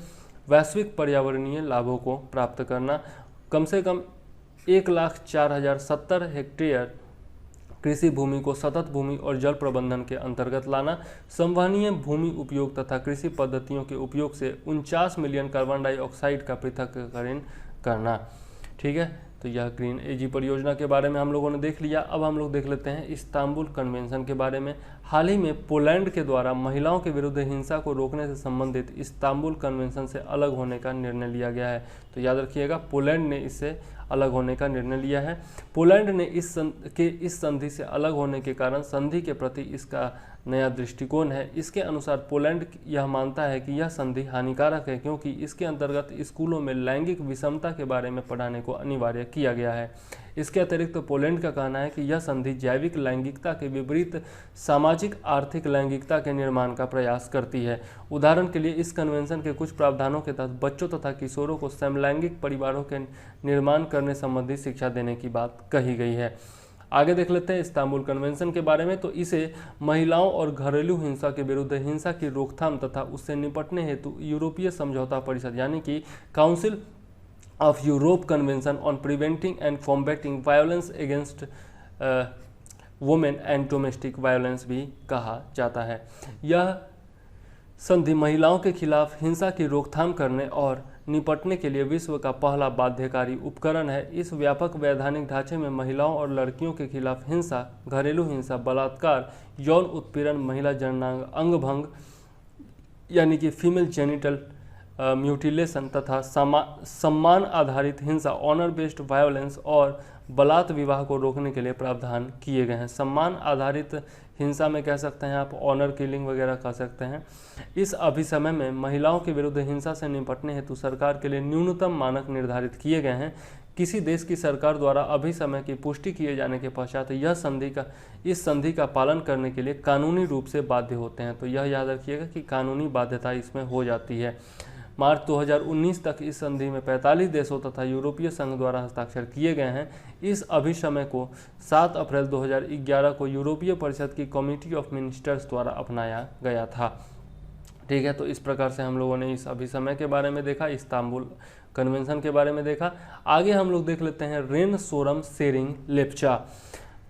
Speaker 1: वैश्विक पर्यावरणीय लाभों को प्राप्त करना, कम से कम 1,04,070 हेक्टेयर कृषि भूमि को सतत भूमि और जल प्रबंधन के अंतर्गत लाना, संवहनीय भूमि उपयोग तथा कृषि पद्धतियों के उपयोग से 49 मिलियन कार्बन डाइऑक्साइड का पृथक्करण करना। ठीक है, तो यह ग्रीन एजी परियोजना के बारे में हम लोगों ने देख लिया। अब हम लोग देख लेते हैं इस्तांबुल कन्वेंशन के बारे में। हाल ही में पोलैंड के द्वारा महिलाओं के विरुद्ध हिंसा को रोकने से संबंधित इस्तांबुल कन्वेंशन से अलग होने का निर्णय लिया गया है। तो याद रखिएगा, पोलैंड ने इससे अलग होने का निर्णय लिया है। पोलैंड ने इस संधि से अलग होने के कारण संधि के प्रति इसका नया दृष्टिकोण है। इसके अनुसार पोलैंड यह मानता है कि यह संधि हानिकारक है क्योंकि इसके अंतर्गत स्कूलों में लैंगिक विषमता के बारे में पढ़ाने को अनिवार्य किया गया है। इसके अतिरिक्त पोलैंड का कहना है कि यह संधि जैविक लैंगिकता के विपरीत सामाजिक आर्थिक लैंगिकता के निर्माण का प्रयास करती है। उदाहरण के लिए इस कन्वेंशन के कुछ प्रावधानों के तहत बच्चों तथा किशोरों को समलैंगिक परिवारों के निर्माण करने संबंधी शिक्षा देने की बात कही गई है। आगे देख लेते हैं इस्तांबुल कन्वेंशन के बारे में। तो इसे महिलाओं और घरेलू हिंसा के विरुद्ध हिंसा की रोकथाम तथा उससे निपटने हेतु यूरोपीय समझौता परिषद यानी कि council of Europe convention on preventing and combating violence against women and domestic violence भी कहा जाता है। यह संधि महिलाओं के खिलाफ हिंसा की रोकथाम करने और निपटने के लिए विश्व का पहला बाध्यकारी उपकरण है। इस व्यापक वैधानिक ढांचे में महिलाओं और लड़कियों के खिलाफ हिंसा, घरेलू हिंसा, बलात्कार, यौन उत्पीड़न, महिला जननांग अंग भंग यानी कि फीमेल जेनिटल म्यूटिलेशन तथा सम्मान आधारित हिंसा, ऑनर बेस्ड वायलेंस और बलात् विवाह को रोकने के लिए प्रावधान किए गए हैं। सम्मान आधारित हिंसा में कह सकते हैं आप, ऑनर किलिंग वगैरह कह सकते हैं। इस अभिसमय में महिलाओं के विरुद्ध हिंसा से निपटने हेतु सरकार के लिए न्यूनतम मानक निर्धारित किए गए हैं। किसी देश की सरकार द्वारा अभिसमय की पुष्टि किए जाने के पश्चात इस संधि का पालन करने के लिए कानूनी रूप से बाध्य होते हैं। तो यह याद रखिएगा कि कानूनी बाध्यता इसमें हो जाती है। मार्च 2019 तक इस संधि में 45 देशों तथा यूरोपीय संघ द्वारा हस्ताक्षर किए गए हैं। इस अभिसमय को 7 अप्रैल 2011 को यूरोपीय परिषद की कमेटी ऑफ मिनिस्टर्स द्वारा अपनाया गया था। ठीक है, तो इस प्रकार से हम लोगों ने इस अभिसमय के बारे में देखा, इस्तांबुल कन्वेंशन के बारे में देखा। आगे हम लोग देख लेते हैं रेन सोरम सेरिंग लेप्चा।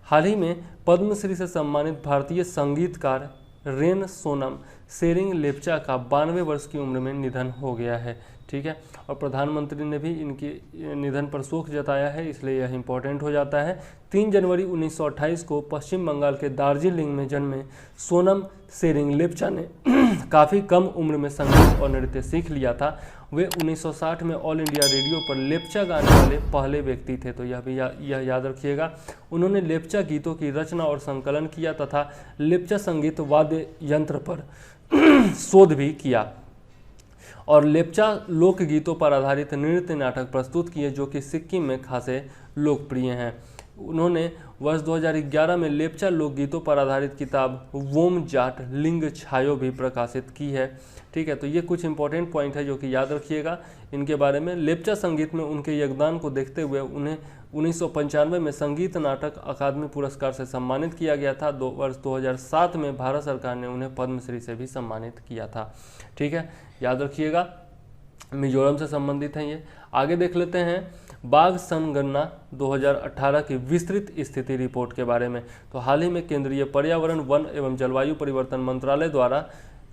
Speaker 1: हाल ही में पद्मश्री से सम्मानित भारतीय संगीतकार रेन सोनम सेरिंग लेप्चा का 92 वर्ष की उम्र में निधन हो गया है। ठीक है, और प्रधानमंत्री ने भी इनके निधन पर शोक जताया है, इसलिए यह इंपॉर्टेंट हो जाता है। 3 जनवरी 1928 को पश्चिम बंगाल के दार्जिलिंग में जन्मे सोनम सेरिंग लेप्चा ने काफ़ी कम उम्र में संगीत और नृत्य सीख लिया था। वे 1960 में ऑल इंडिया रेडियो पर लेप्चा गाने वाले पहले व्यक्ति थे, तो यह याद रखिएगा। उन्होंने लेप्चा गीतों की रचना और संकलन किया तथा लेप्चा संगीत वाद्य यंत्र पर शोध भी किया और लेप्चा लोकगीतों पर आधारित नृत्य नाटक प्रस्तुत किए जो कि सिक्किम में खासे लोकप्रिय हैं। उन्होंने वर्ष 2011 में लेप्चा लोकगीतों पर आधारित किताब वोम जाट लिंग छायो भी प्रकाशित की है। ठीक है, तो ये कुछ इंपॉर्टेंट पॉइंट है जो कि याद रखिएगा इनके बारे में। लेप्चा संगीत में उनके योगदान को देखते हुए उन्हें 1995 में संगीत नाटक अकादमी पुरस्कार से सम्मानित किया गया था। वर्ष 2007 में भारत सरकार ने उन्हें पद्मश्री से भी सम्मानित किया था। ठीक है, याद रखिएगा, मिजोरम से संबंधित हैं ये। आगे देख लेते हैं बाघ जनगणना 2018 की विस्तृत स्थिति रिपोर्ट के बारे में। तो हाल ही में केंद्रीय पर्यावरण, वन एवं जलवायु परिवर्तन मंत्रालय द्वारा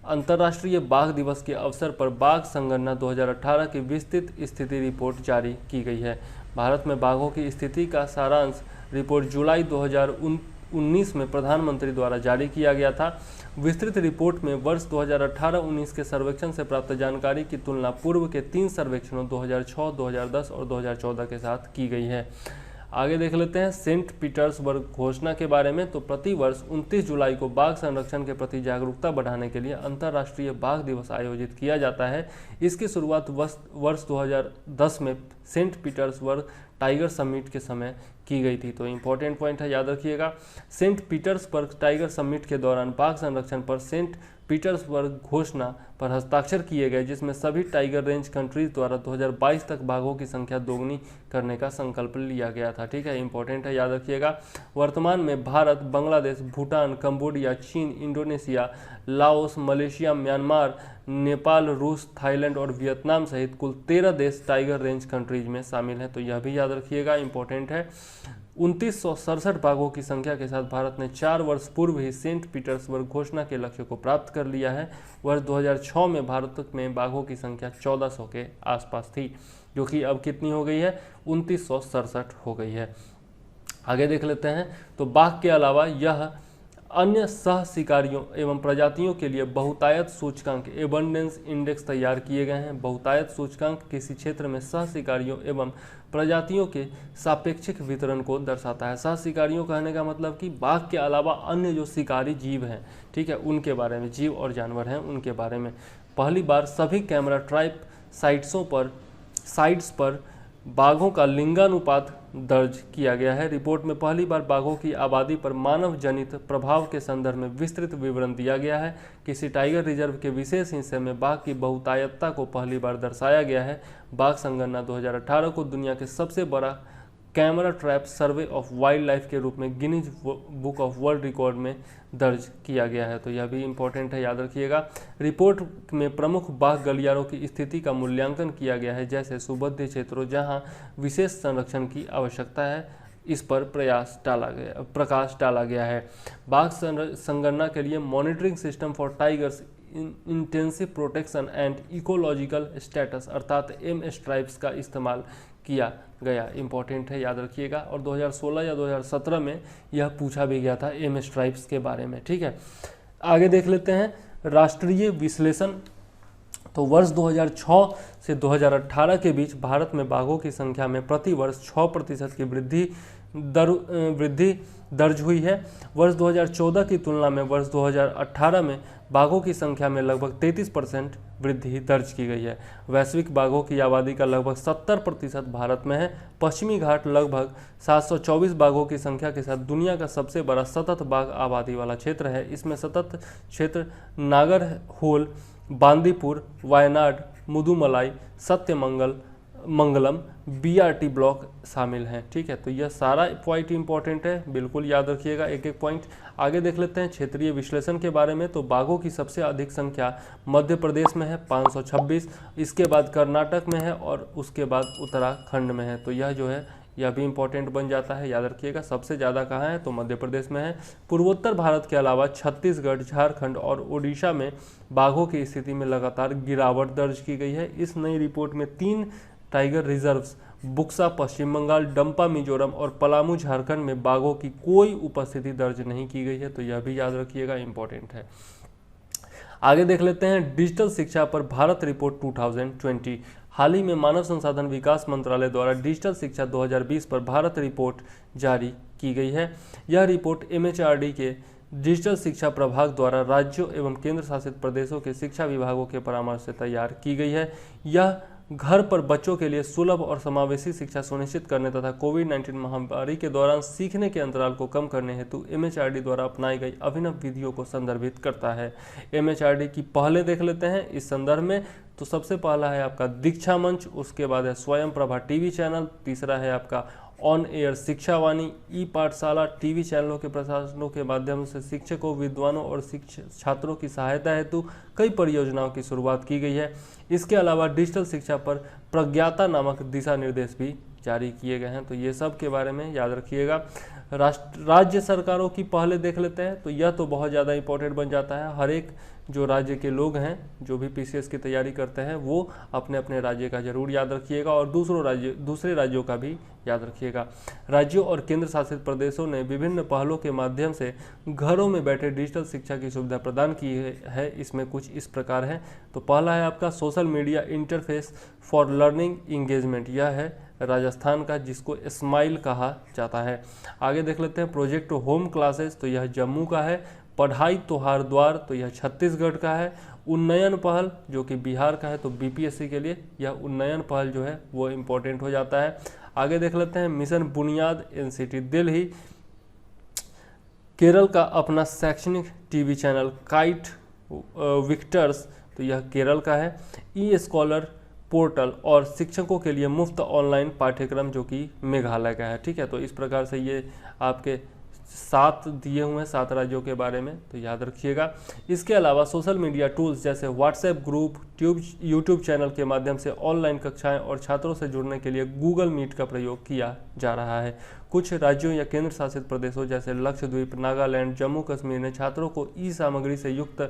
Speaker 1: अंतर्राष्ट्रीय बाघ दिवस के अवसर पर बाघ जनगणना 2018 की विस्तृत स्थिति रिपोर्ट जारी की गई है। भारत में बाघों की स्थिति का सारांश रिपोर्ट जुलाई 2019 में प्रधानमंत्री द्वारा जारी किया गया था। विस्तृत रिपोर्ट में वर्ष 2018-19 के सर्वेक्षण से प्राप्त जानकारी की तुलना पूर्व के 3 सर्वेक्षणों 2006, 2010 और 2014 के साथ की गई है। आगे देख लेते हैं सेंट पीटर्सबर्ग घोषणा के बारे में। तो प्रतिवर्ष 29 जुलाई को बाघ संरक्षण के प्रति जागरूकता बढ़ाने के लिए अंतर्राष्ट्रीय बाघ दिवस आयोजित किया जाता है। इसकी शुरुआत वर्ष 2010 में सेंट पीटर्सबर्ग टाइगर समिट के समय की गई थी। तो इंपॉर्टेंट पॉइंट है, याद रखिएगा। सेंट पीटर्सबर्ग टाइगर समिट के दौरान बाघ संरक्षण पर सेंट पीटर्सबर्ग घोषणा पर हस्ताक्षर किए गए, जिसमें सभी टाइगर रेंज कंट्रीज द्वारा 2022 तक बाघों की संख्या दोगुनी करने का संकल्प लिया गया था। ठीक है, इंपॉर्टेंट है, याद रखिएगा। वर्तमान में भारत, बांग्लादेश, भूटान, कंबोडिया, चीन, Indonesia, Laos, Malaysia, Myanmar, Nepal, रूस, थाईलैंड और वियतनाम सहित कुल 13 देश टाइगर रेंज कंट्रीज में शामिल हैं। तो यह भी याद रखिएगा, इंपॉर्टेंट है। 2967 बाघों की संख्या के साथ भारत ने 4 वर्ष पूर्व ही सेंट पीटर्सबर्ग घोषणा के लक्ष्य को प्राप्त कर लिया है। वर्ष 2006 में भारत में बाघों की संख्या 1400 के आसपास थी, जो कि अब कितनी हो गई है, 2967 हो गई है। आगे देख लेते हैं। तो बाघ के अलावा यह अन्य सह शिकारियों एवं प्रजातियों के लिए बहुतायत सूचकांक एबंडेंस इंडेक्स तैयार किए गए हैं। बहुतायत सूचकांक किसी क्षेत्र में सह शिकारियों एवं प्रजातियों के सापेक्षिक वितरण को दर्शाता है। सह शिकारियों कहने का मतलब कि बाघ के अलावा अन्य जो शिकारी जीव हैं, ठीक है, उनके बारे में, जीव और जानवर हैं उनके बारे में। पहली बार सभी कैमरा ट्रैप साइट्स पर बाघों का लिंगानुपात दर्ज किया गया है। रिपोर्ट में पहली बार बाघों की आबादी पर मानव जनित प्रभाव के संदर्भ में विस्तृत विवरण दिया गया है। किसी टाइगर रिजर्व के विशेष हिस्से में बाघ की बहुतायतता को पहली बार दर्शाया गया है। बाघ संगणना 2018 को दुनिया के सबसे बड़ा camera trap survey of wild life के रूप में Guinness book of world record में दर्ज किया गया है। तो यह भी इंपॉर्टेंट है, याद रखिएगा। रिपोर्ट में प्रमुख बाघ गलियारों की स्थिति का मूल्यांकन किया गया है, जैसे सुबद्ध क्षेत्रों जहां विशेष संरक्षण की आवश्यकता है, इस पर प्रकाश डाला गया है। बाघ संगणना के लिए monitoring system for tigers intensive protection and ecological status अर्थात M-STRIPES का इस्तेमाल किया गया। इंपॉर्टेंट है, याद रखिएगा। और 2016 या 2017 में यह पूछा भी गया था M-STRIPES के बारे में। ठीक है, आगे देख लेते हैं राष्ट्रीय विश्लेषण। तो वर्ष 2006 से 2018 के बीच भारत में बाघों की संख्या में प्रति वर्ष 6% की वृद्धि वृद्धि दर्ज हुई है। वर्ष 2014 की तुलना में वर्ष 2018 में बाघों की संख्या में लगभग 33% वृद्धि दर्ज की गई है। वैश्विक बाघों की आबादी का लगभग 70% भारत में है। पश्चिमी घाट लगभग 724 बाघों की संख्या के साथ दुनिया का सबसे बड़ा सतत बाघ आबादी वाला क्षेत्र है। इसमें सतत क्षेत्र नागरहोल, बांदीपुर, वायनाड, मुदुमलाई, मंगलम, बीआरटी ब्लॉक शामिल हैं। ठीक है, तो यह सारा पॉइंट इंपॉर्टेंट है, बिल्कुल याद रखिएगा एक एक पॉइंट। आगे देख लेते हैं क्षेत्रीय विश्लेषण के बारे में। तो बाघों की सबसे अधिक संख्या मध्य प्रदेश में है 526, इसके बाद कर्नाटक में है और उसके बाद उत्तराखंड में है। तो यह जो है यह भी इंपॉर्टेंट बन जाता है, याद रखिएगा। सबसे ज़्यादा कहाँ है तो मध्य प्रदेश में है। पूर्वोत्तर भारत के अलावा छत्तीसगढ़, झारखंड और ओडिशा में बाघों की स्थिति में लगातार गिरावट दर्ज की गई है। इस नई रिपोर्ट में 3 टाइगर रिजर्व्स बुक्सा पश्चिम बंगाल, डंपा मिजोरम और पलामू झारखंड में बाघों की कोई उपस्थिति दर्ज नहीं की गई है। तो यह भी याद रखिएगा, इंपॉर्टेंट है। आगे देख लेते हैं डिजिटल शिक्षा पर भारत रिपोर्ट 2020। हाल ही में मानव संसाधन विकास मंत्रालय द्वारा डिजिटल शिक्षा 2020 पर भारत रिपोर्ट जारी की गई है। यह रिपोर्ट एमएचआरडी के डिजिटल शिक्षा प्रभाग द्वारा राज्यों एवं केंद्र शासित प्रदेशों के शिक्षा विभागों के परामर्श से तैयार की गई है। यह घर पर बच्चों के लिए सुलभ और समावेशी शिक्षा सुनिश्चित करने तथा कोविड-19 महामारी के दौरान सीखने के अंतराल को कम करने हेतु एमएचआरडी द्वारा अपनाई गई अभिनव विधियों को संदर्भित करता है। एमएचआरडी की पहले देख लेते हैं इस संदर्भ में। तो सबसे पहला है आपका दीक्षा मंच, उसके बाद है स्वयं प्रभा टीवी चैनल, तीसरा है आपका ऑन एयर शिक्षा वाणी, ई पाठशाला टीवी चैनलों के प्रसारणों के माध्यम से शिक्षकों, विद्वानों और छात्रों की सहायता हेतु कई परियोजनाओं की शुरुआत की गई है। इसके अलावा डिजिटल शिक्षा पर प्रज्ञाता नामक दिशा निर्देश भी जारी किए गए हैं। तो ये सब के बारे में याद रखिएगा। राज्य सरकारों की पहले देख लेते हैं। तो यह तो बहुत ज़्यादा इंपॉर्टेंट बन जाता है। हर एक जो राज्य के लोग हैं जो भी पीसीएस की तैयारी करते हैं वो अपने अपने राज्य का जरूर याद रखिएगा और दूसरे राज्यों का भी याद रखिएगा। राज्यों और केंद्र शासित प्रदेशों ने विभिन्न पहलों के माध्यम से घरों में बैठे डिजिटल शिक्षा की सुविधा प्रदान की है। इसमें कुछ इस प्रकार है। तो पहला है आपका social media interface for learning engagement, यह है राजस्थान का, जिसको स्माइल कहा जाता है। आगे देख लेते हैं प्रोजेक्ट होम क्लासेस, तो यह जम्मू का है। पढ़ाई तोहार द्वार, तो यह छत्तीसगढ़ का है। उन्नयन पहल जो कि बिहार का है, तो बीपीएससी के लिए यह उन्नयन पहल जो है वो इम्पोर्टेंट हो जाता है। आगे देख लेते हैं मिशन बुनियाद एनसीटी दिल्ली। केरल का अपना शैक्षणिक टीवी चैनल काइट विक्टर्स, तो यह केरल का है। ई स्कॉलर पोर्टल और शिक्षकों के लिए मुफ्त ऑनलाइन पाठ्यक्रम जो कि मेघालय का है। ठीक है, तो इस प्रकार से ये आपके 7 दिए हुए हैं 7 राज्यों के बारे में, तो याद रखिएगा। इसके अलावा सोशल मीडिया टूल्स जैसे व्हाट्सएप ग्रुप, यूट्यूब चैनल के माध्यम से ऑनलाइन कक्षाएं और छात्रों से जुड़ने के लिए गूगल मीट का प्रयोग किया जा रहा है। कुछ राज्यों या केंद्र शासित प्रदेशों जैसे लक्षद्वीप, नागालैंड, जम्मू कश्मीर ने छात्रों को ई सामग्री से युक्त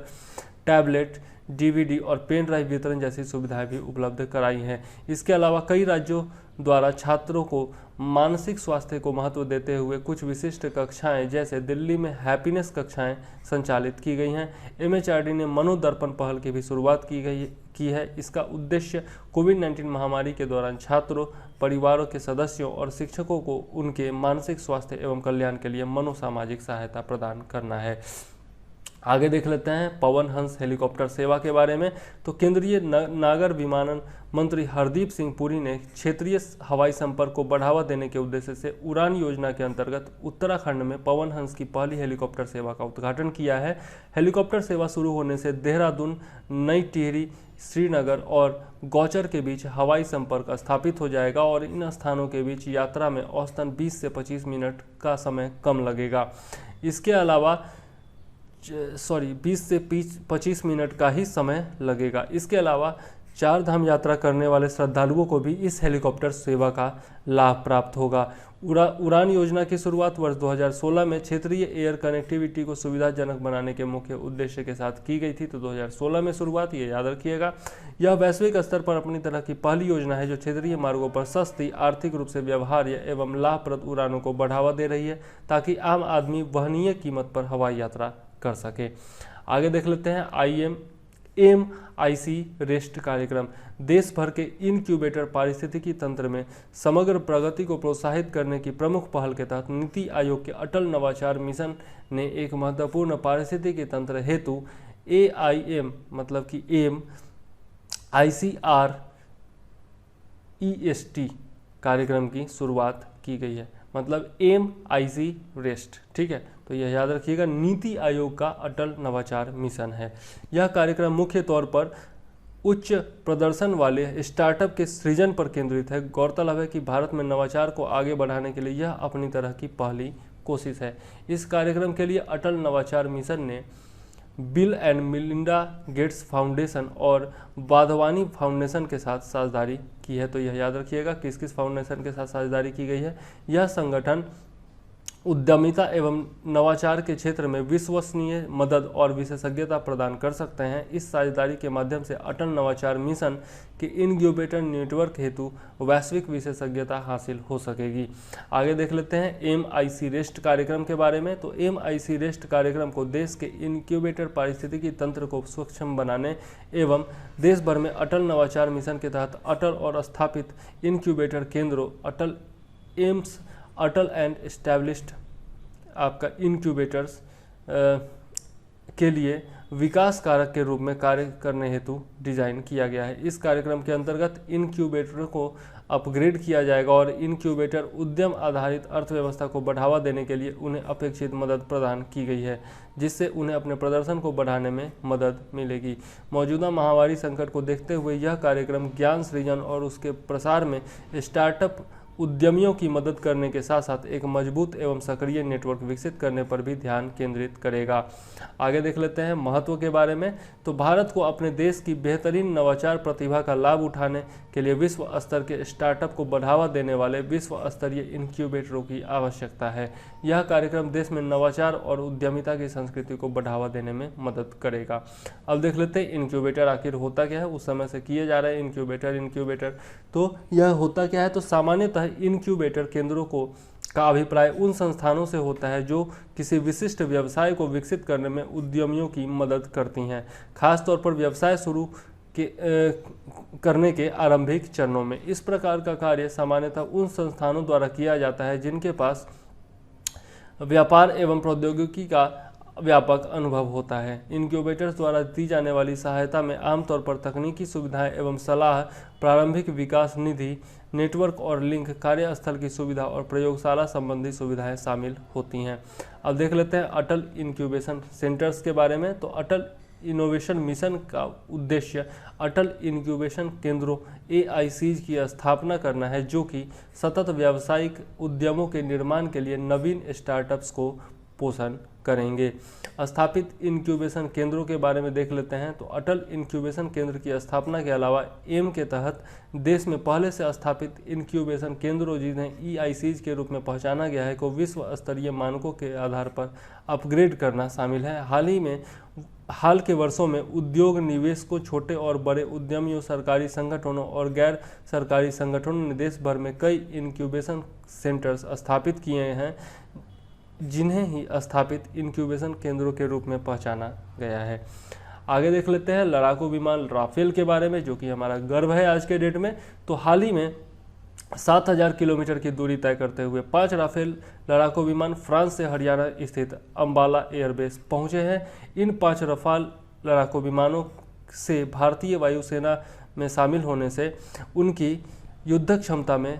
Speaker 1: टैबलेट, डीवीडी और पेन ड्राइव वितरण जैसी सुविधाएं भी उपलब्ध कराई हैं। इसके अलावा कई राज्यों द्वारा छात्रों को मानसिक स्वास्थ्य को महत्व देते हुए कुछ विशिष्ट कक्षाएं जैसे दिल्ली में हैप्पीनेस कक्षाएं संचालित की गई हैं। एमएचआरडी ने मनोदर्पण पहल की भी शुरुआत की है। इसका उद्देश्य कोविड-19 महामारी के दौरान छात्रों, परिवारों के सदस्यों और शिक्षकों को उनके मानसिक स्वास्थ्य एवं कल्याण के लिए मनोसामाजिक सहायता प्रदान करना है। आगे देख लेते हैं पवन हंस हेलीकॉप्टर सेवा के बारे में। तो केंद्रीय नागर विमानन मंत्री हरदीप सिंह पुरी ने क्षेत्रीय हवाई संपर्क को बढ़ावा देने के उद्देश्य से उड़ान योजना के अंतर्गत उत्तराखंड में पवन हंस की पहली हेलीकॉप्टर सेवा का उद्घाटन किया है। हेलीकॉप्टर सेवा शुरू होने से देहरादून, नई टिहरी, श्रीनगर और गौचर के बीच हवाई संपर्क स्थापित हो जाएगा और इन स्थानों के बीच यात्रा में औसतन 20 से 25 मिनट का समय कम लगेगा। इसके अलावा 20 से 25 मिनट का ही समय लगेगा। इसके अलावा 4 धाम यात्रा करने वाले श्रद्धालुओं को भी इस हेलीकॉप्टर सेवा का लाभ प्राप्त होगा। उड़ान योजना की शुरुआत वर्ष 2016 में क्षेत्रीय एयर कनेक्टिविटी को सुविधाजनक बनाने के मुख्य उद्देश्य के साथ की गई थी। तो 2016 में शुरुआत, ये याद रखिएगा। यह वैश्विक स्तर पर अपनी तरह की पहली योजना है जो क्षेत्रीय मार्गों पर सस्ती, आर्थिक रूप से व्यवहार्य एवं लाभप्रद उड़ानों को बढ़ावा दे रही है ताकि आम आदमी वहनीय कीमत पर हवाई यात्रा कर सके। आगे देख लेते हैं MIC रेस्ट कार्यक्रम देश भर के इनक्यूबेटर पारिस्थितिकी तंत्र में समग्र प्रगति को प्रोत्साहित करने की प्रमुख पहल के तहत नीति आयोग के अटल नवाचार मिशन ने एक महत्वपूर्ण पारिस्थितिकी तंत्र हेतु AIM मतलब कि एम ICREST कार्यक्रम की शुरुआत की गई है। मतलब MIC रेस्ट, ठीक है, तो यह याद रखिएगा, नीति आयोग का अटल नवाचार मिशन है। यह कार्यक्रम मुख्य तौर पर उच्च प्रदर्शन वाले स्टार्टअप के सृजन पर केंद्रित है। गौरतलब है कि भारत में नवाचार को आगे बढ़ाने के लिए यह अपनी तरह की पहली कोशिश है। इस कार्यक्रम के लिए अटल नवाचार मिशन ने bill and Melinda Gates foundation और वाधवानी फाउंडेशन के साथ साझेदारी की है। तो यह याद रखिएगा किस किस फाउंडेशन के साथ साझेदारी की गई है। यह संगठन उद्यमिता एवं नवाचार के क्षेत्र में विश्वसनीय मदद और विशेषज्ञता प्रदान कर सकते हैं। इस साझेदारी के माध्यम से अटल नवाचार मिशन के इनक्यूबेटर नेटवर्क हेतु वैश्विक विशेषज्ञता हासिल हो सकेगी। आगे देख लेते हैं MIC रेस्ट कार्यक्रम के बारे में। तो MIC रेस्ट कार्यक्रम को देश के इनक्यूबेटर पारिस्थितिकी तंत्र को सक्षम बनाने एवं देश भर में अटल नवाचार मिशन के तहत अटल और स्थापित इनक्यूबेटर केंद्रों अटल एम्स अटल एंड एस्टैब्लिश्ड आपका इनक्यूबेटर्स के लिए विकास कारक के रूप में कार्य करने हेतु डिजाइन किया गया है। इस कार्यक्रम के अंतर्गत इनक्यूबेटर को अपग्रेड किया जाएगा और इनक्यूबेटर उद्यम आधारित अर्थव्यवस्था को बढ़ावा देने के लिए उन्हें अपेक्षित मदद प्रदान की गई है, जिससे उन्हें अपने प्रदर्शन को बढ़ाने में मदद मिलेगी। मौजूदा महामारी संकट को देखते हुए यह कार्यक्रम ज्ञान सृजन और उसके प्रसार में स्टार्टअप उद्यमियों की मदद करने के साथ साथ एक मजबूत एवं सक्रिय नेटवर्क विकसित करने पर भी ध्यान केंद्रित करेगा। आगे देख लेते हैं महत्व के बारे में। तो भारत को अपने देश की बेहतरीन नवाचार प्रतिभा का लाभ उठाने के लिए विश्व स्तर के स्टार्टअप को बढ़ावा देने वाले विश्व स्तरीय इनक्यूबेटरों की आवश्यकता है। यह कार्यक्रम देश में नवाचार और उद्यमिता की संस्कृति को बढ़ावा देने में मदद करेगा। अब देख लेते हैं इनक्यूबेटर आखिर होता क्या है, उस समय से किए जा रहे हैं इनक्यूबेटर। तो यह होता क्या है, तो सामान्यतः इनक्यूबेटर केंद्रों का अभिप्राय उन संस्थानों से होता है जो किसी विशिष्ट व्यवसाय को विकसित करने में उद्यमियों की मदद करती हैं, खासतौर पर व्यवसाय शुरू करने के आरंभिक चरणों में। इस प्रकार का कार्य सामान्यतः उन संस्थानों द्वारा किया जाता है जिनके पास व्यापार एवं प्रौद्योगिकी का व्यापक अनुभव होता है। इनक्यूबेटर्स द्वारा दी जाने वाली सहायता में आमतौर पर तकनीकी सुविधाएं एवं सलाह, प्रारंभिक विकास निधि, नेटवर्क और लिंक, कार्यस्थल की सुविधा और प्रयोगशाला संबंधी सुविधाएं शामिल होती हैं। अब देख लेते हैं अटल इंक्यूबेशन सेंटर्स के बारे में। तो अटल इनोवेशन मिशन का उद्देश्य अटल इंक्यूबेशन केंद्रों AICs की स्थापना करना है, जो कि सतत व्यावसायिक उद्यमों के निर्माण के लिए नवीन स्टार्टअप्स को पोषण करेंगे। स्थापित इंक्यूबेशन केंद्रों के बारे में देख लेते हैं। तो अटल इंक्यूबेशन केंद्र की स्थापना के अलावा एम के तहत देश में पहले से स्थापित इंक्यूबेशन केंद्रों जिन्हें EICs के रूप में पहचाना गया है को विश्व स्तरीय मानकों के आधार पर अपग्रेड करना शामिल है। हाल के वर्षों में उद्योग निवेशकों, छोटे और बड़े उद्यमियों, सरकारी संगठनों और गैर सरकारी संगठनों ने देश भर में कई इंक्यूबेशन सेंटर्स स्थापित किए हैं, जिन्हें ही स्थापित इंक्यूबेशन केंद्रों के रूप में पहचाना गया है। आगे देख लेते हैं लड़ाकू विमान राफेल के बारे में, जो कि हमारा गर्व है आज के डेट में। तो हाल ही में 7000 किलोमीटर की दूरी तय करते हुए 5 राफेल लड़ाकू विमान फ्रांस से हरियाणा स्थित अंबाला एयरबेस पहुंचे हैं। इन 5 रफाल लड़ाकू विमानों से भारतीय वायुसेना में शामिल होने से उनकी युद्ध क्षमता में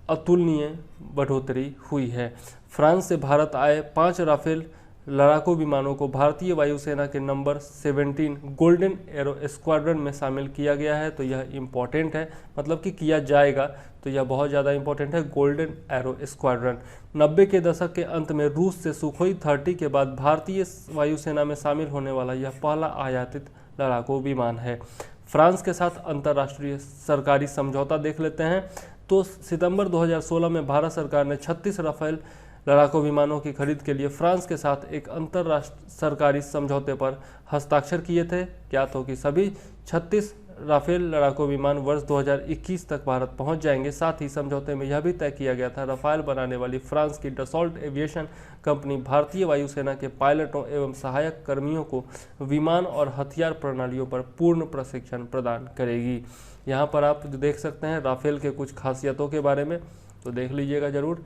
Speaker 1: अतुलनीय बढ़ोतरी हुई है। फ्रांस से भारत आए 5 राफेल लड़ाकू विमानों को भारतीय वायुसेना के नंबर 17 गोल्डन एरो स्क्वाड्रन में शामिल किया गया है। तो यह इम्पॉर्टेंट है, मतलब कि किया जाएगा, तो यह बहुत ज़्यादा इम्पॉर्टेंट है। गोल्डन एरो स्क्वाड्रन 90 के दशक के अंत में रूस से सुखोई 30 के बाद भारतीय वायुसेना में शामिल होने वाला यह पहला आयातित लड़ाकू विमान है। फ्रांस के साथ अंतर्राष्ट्रीय सरकारी समझौता देख लेते हैं। तो सितंबर 2016 में भारत सरकार ने 36 राफेल लड़ाकू विमानों की खरीद के लिए फ्रांस के साथ एक अंतर्राष्ट्रीय सरकारी समझौते पर हस्ताक्षर किए थे। क्या तो कि सभी 36 राफेल लड़ाकू विमान वर्ष 2021 तक भारत पहुंच जाएंगे। साथ ही समझौते में यह भी तय किया गया था राफेल बनाने वाली फ्रांस की डसॉल्ट एविएशन कंपनी भारतीय वायुसेना के पायलटों एवं सहायक कर्मियों को विमान और हथियार प्रणालियों पर पूर्ण प्रशिक्षण प्रदान करेगी। यहाँ पर आप देख सकते हैं राफेल के कुछ खासियतों के बारे में, तो देख लीजिएगा जरूर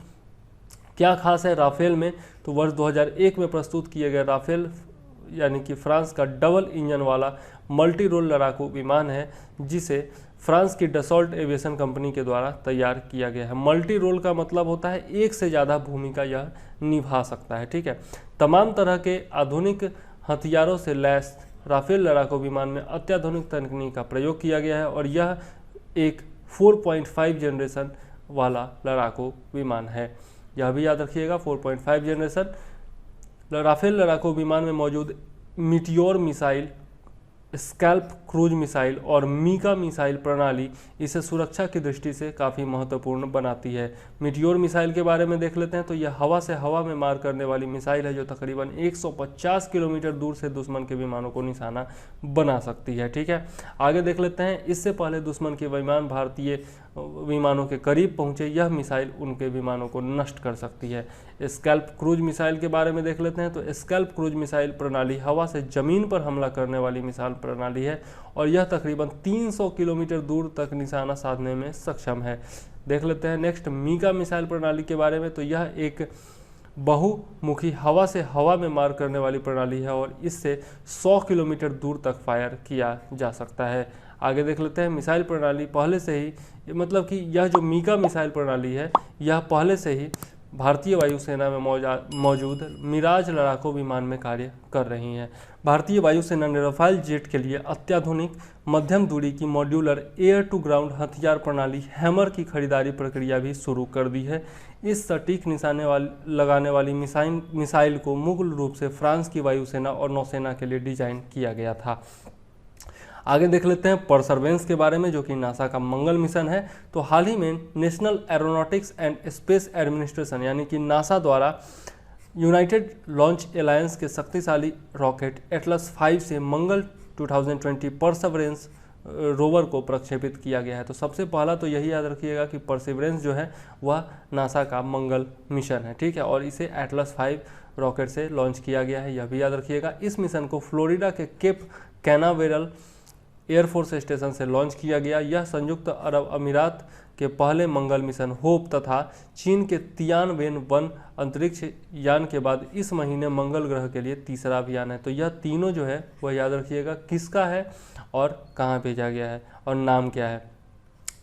Speaker 1: क्या खास है राफेल में। तो वर्ष 2001 में प्रस्तुत किए गए राफेल यानी कि फ्रांस का डबल इंजन वाला मल्टी रोल लड़ाकू विमान है, जिसे फ्रांस की डसॉल्ट एविएशन कंपनी के द्वारा तैयार किया गया है। मल्टी रोल का मतलब होता है एक से ज़्यादा भूमिका यह निभा सकता है, ठीक है। तमाम तरह के आधुनिक हथियारों से लैस राफेल लड़ाकू विमान में अत्याधुनिक तकनीक का प्रयोग किया गया है और यह एक 4.5 जनरेशन वाला लड़ाकू विमान है। यह भी याद रखिएगा 4.5 जनरेशन। राफेल लड़ाकू विमान में मौजूद meteor missile, scalp cruise missile और मीका मिसाइल प्रणाली इसे सुरक्षा की दृष्टि से काफ़ी महत्वपूर्ण बनाती है। मीटियोर मिसाइल के बारे में देख लेते हैं। तो यह हवा से हवा में मार करने वाली मिसाइल है जो तकरीबन 150 किलोमीटर दूर से दुश्मन के विमानों को निशाना बना सकती है, ठीक है। आगे देख लेते हैं। इससे पहले दुश्मन के विमान भारतीय विमानों के करीब पहुंचे, यह मिसाइल उनके विमानों को नष्ट कर सकती है। स्कैल्प क्रूज मिसाइल के बारे में देख लेते हैं। तो स्कैल्प क्रूज मिसाइल प्रणाली हवा से जमीन पर हमला करने वाली मिसाइल प्रणाली है और यह तकरीबन 300 किलोमीटर दूर तक निशाना साधने में सक्षम है। देख लेते हैं नेक्स्ट मीका मिसाइल प्रणाली के बारे में। तो यह एक बहुमुखी हवा से हवा में मार करने वाली प्रणाली है और इससे 100 किलोमीटर दूर तक फायर किया जा सकता है। आगे देख लेते हैं। मिसाइल प्रणाली पहले से ही, मतलब कि यह जो मीका मिसाइल प्रणाली है यह पहले से ही भारतीय वायुसेना में मौजूद मिराज लड़ाकू विमान में कार्य कर रही हैं। भारतीय वायुसेना ने राफेल जेट के लिए अत्याधुनिक मध्यम दूरी की मॉड्यूलर एयर टू ग्राउंड हथियार प्रणाली हैमर की खरीदारी प्रक्रिया भी शुरू कर दी है। इस सटीक निशाने लगाने वाली मिसाइल को मूल रूप से फ्रांस की वायुसेना और नौसेना के लिए डिजाइन किया गया था। आगे देख लेते हैं परसर्वेंस के बारे में, जो कि नासा का मंगल मिशन है। तो हाल ही में national aeronautics and space administration यानी कि नासा द्वारा यूनाइटेड लॉन्च एलायंस के शक्तिशाली रॉकेट एटलस 5 से मंगल 2020 परसर्वेंस रोवर को प्रक्षेपित किया गया है। तो सबसे पहला तो यही याद रखिएगा कि परसिवरेंस जो है वह नासा का मंगल मिशन है, ठीक है, और इसे एटलस 5 रॉकेट से लॉन्च किया गया है, यह भी याद रखिएगा। इस मिशन को फ्लोरिडा के केप कैनावेरल एयरफोर्स स्टेशन से लॉन्च किया गया। यह संयुक्त अरब अमीरात के पहले मंगल मिशन होप तथा चीन के तियानवेन-1 अंतरिक्ष यान के बाद इस महीने मंगल ग्रह के लिए तीसरा अभियान है। तो यह तीनों जो है वह याद रखिएगा किसका है और कहाँ भेजा गया है और नाम क्या है।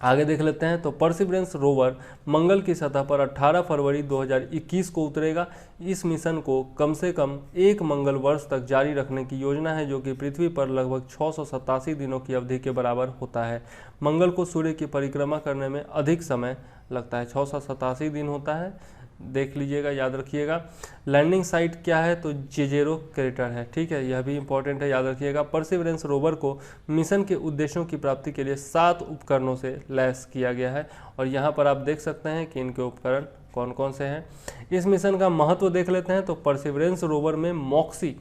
Speaker 1: आगे देख लेते हैं। तो परसिवरेंस रोवर मंगल की सतह पर 18 फरवरी 2021 को उतरेगा। इस मिशन को कम से कम एक मंगल वर्ष तक जारी रखने की योजना है, जो कि पृथ्वी पर लगभग 687 दिनों की अवधि के बराबर होता है। मंगल को सूर्य की परिक्रमा करने में अधिक समय लगता है, 687 दिन होता है, देख लीजिएगा, याद रखिएगा। लैंडिंग साइट क्या है? तो जेजेरो क्रेटर है, ठीक है, यह भी इंपॉर्टेंट है, याद रखिएगा। परसिवरेंस रोवर को मिशन के उद्देश्यों की प्राप्ति के लिए 7 उपकरणों से लैस किया गया है और यहाँ पर आप देख सकते हैं कि इनके उपकरण कौन कौन से हैं। इस मिशन का महत्व देख लेते हैं। तो परसिवरेंस रोवर में मॉक्सी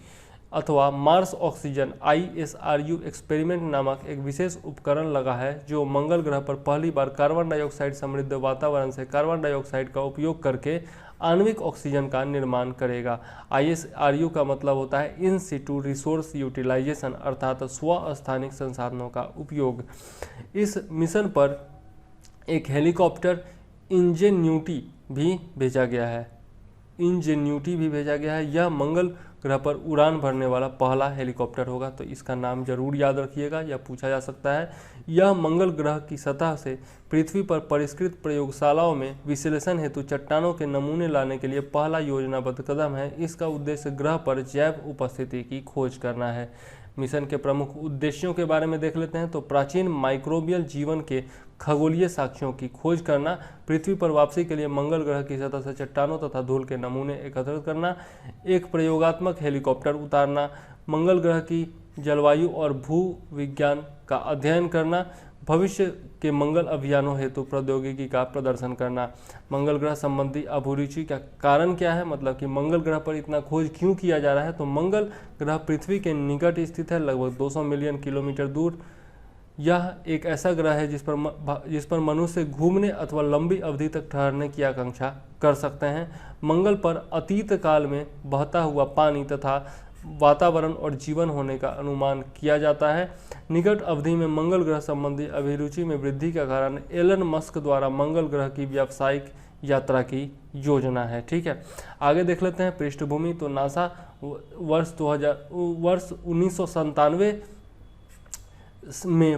Speaker 1: अथवा मार्स ऑक्सीजन ISRU एक्सपेरिमेंट नामक एक विशेष उपकरण लगा है, जो मंगल ग्रह पर पहली बार कार्बन डाइऑक्साइड समृद्ध वातावरण से कार्बन डाइऑक्साइड का उपयोग करके आणविक ऑक्सीजन का निर्माण करेगा। ISRU का मतलब होता है इन सिटू रिसोर्स यूटिलाइजेशन, अर्थात स्वस्थानिक संसाधनों का उपयोग। इस मिशन पर एक हेलीकॉप्टर इंजेन्यूटी भी भेजा गया है। यह मंगल ग्रह पर उड़ान भरने वाला पहला हेलीकॉप्टर होगा, तो इसका नाम जरूर याद रखिएगा, यह पूछा जा सकता है। यह मंगल ग्रह की सतह से पृथ्वी पर परिष्कृत प्रयोगशालाओं में विश्लेषण हेतु चट्टानों के नमूने लाने के लिए पहला योजनाबद्ध कदम है। इसका उद्देश्य ग्रह पर जैव उपस्थिति की खोज करना है। मिशन के प्रमुख उद्देश्यों के बारे में देख लेते हैं। तो प्राचीन माइक्रोबियल जीवन के खगोलीय साक्ष्यों की खोज करना, पृथ्वी पर वापसी के लिए मंगल ग्रह की सतह से चट्टानों तथा धूल के नमूने एकत्रित करना, एक प्रयोगात्मक हेलीकॉप्टर उतारना, मंगल ग्रह की जलवायु और भू विज्ञान का अध्ययन करना, भविष्य के मंगल अभियानों हेतु प्रौद्योगिकी का प्रदर्शन करना। मंगल ग्रह संबंधी अभिरुचि का कारण क्या है, मतलब कि मंगल ग्रह पर इतना खोज क्यों किया जा रहा है। तो मंगल ग्रह पृथ्वी के निकट स्थित है, लगभग 200 मिलियन किलोमीटर दूर। यह एक ऐसा ग्रह है जिस पर मनुष्य घूमने अथवा लंबी अवधि तक ठहरने की आकांक्षा कर सकते हैं। मंगल पर अतीत काल में बहता हुआ पानी तथा वातावरण और जीवन होने का अनुमान किया जाता है। निकट अवधि में मंगल ग्रह संबंधी अभिरुचि में वृद्धि के कारण एलन मस्क द्वारा मंगल ग्रह की व्यावसायिक यात्रा की योजना है। ठीक है, आगे देख लेते हैं पृष्ठभूमि। तो नासा वर्ष 1997 में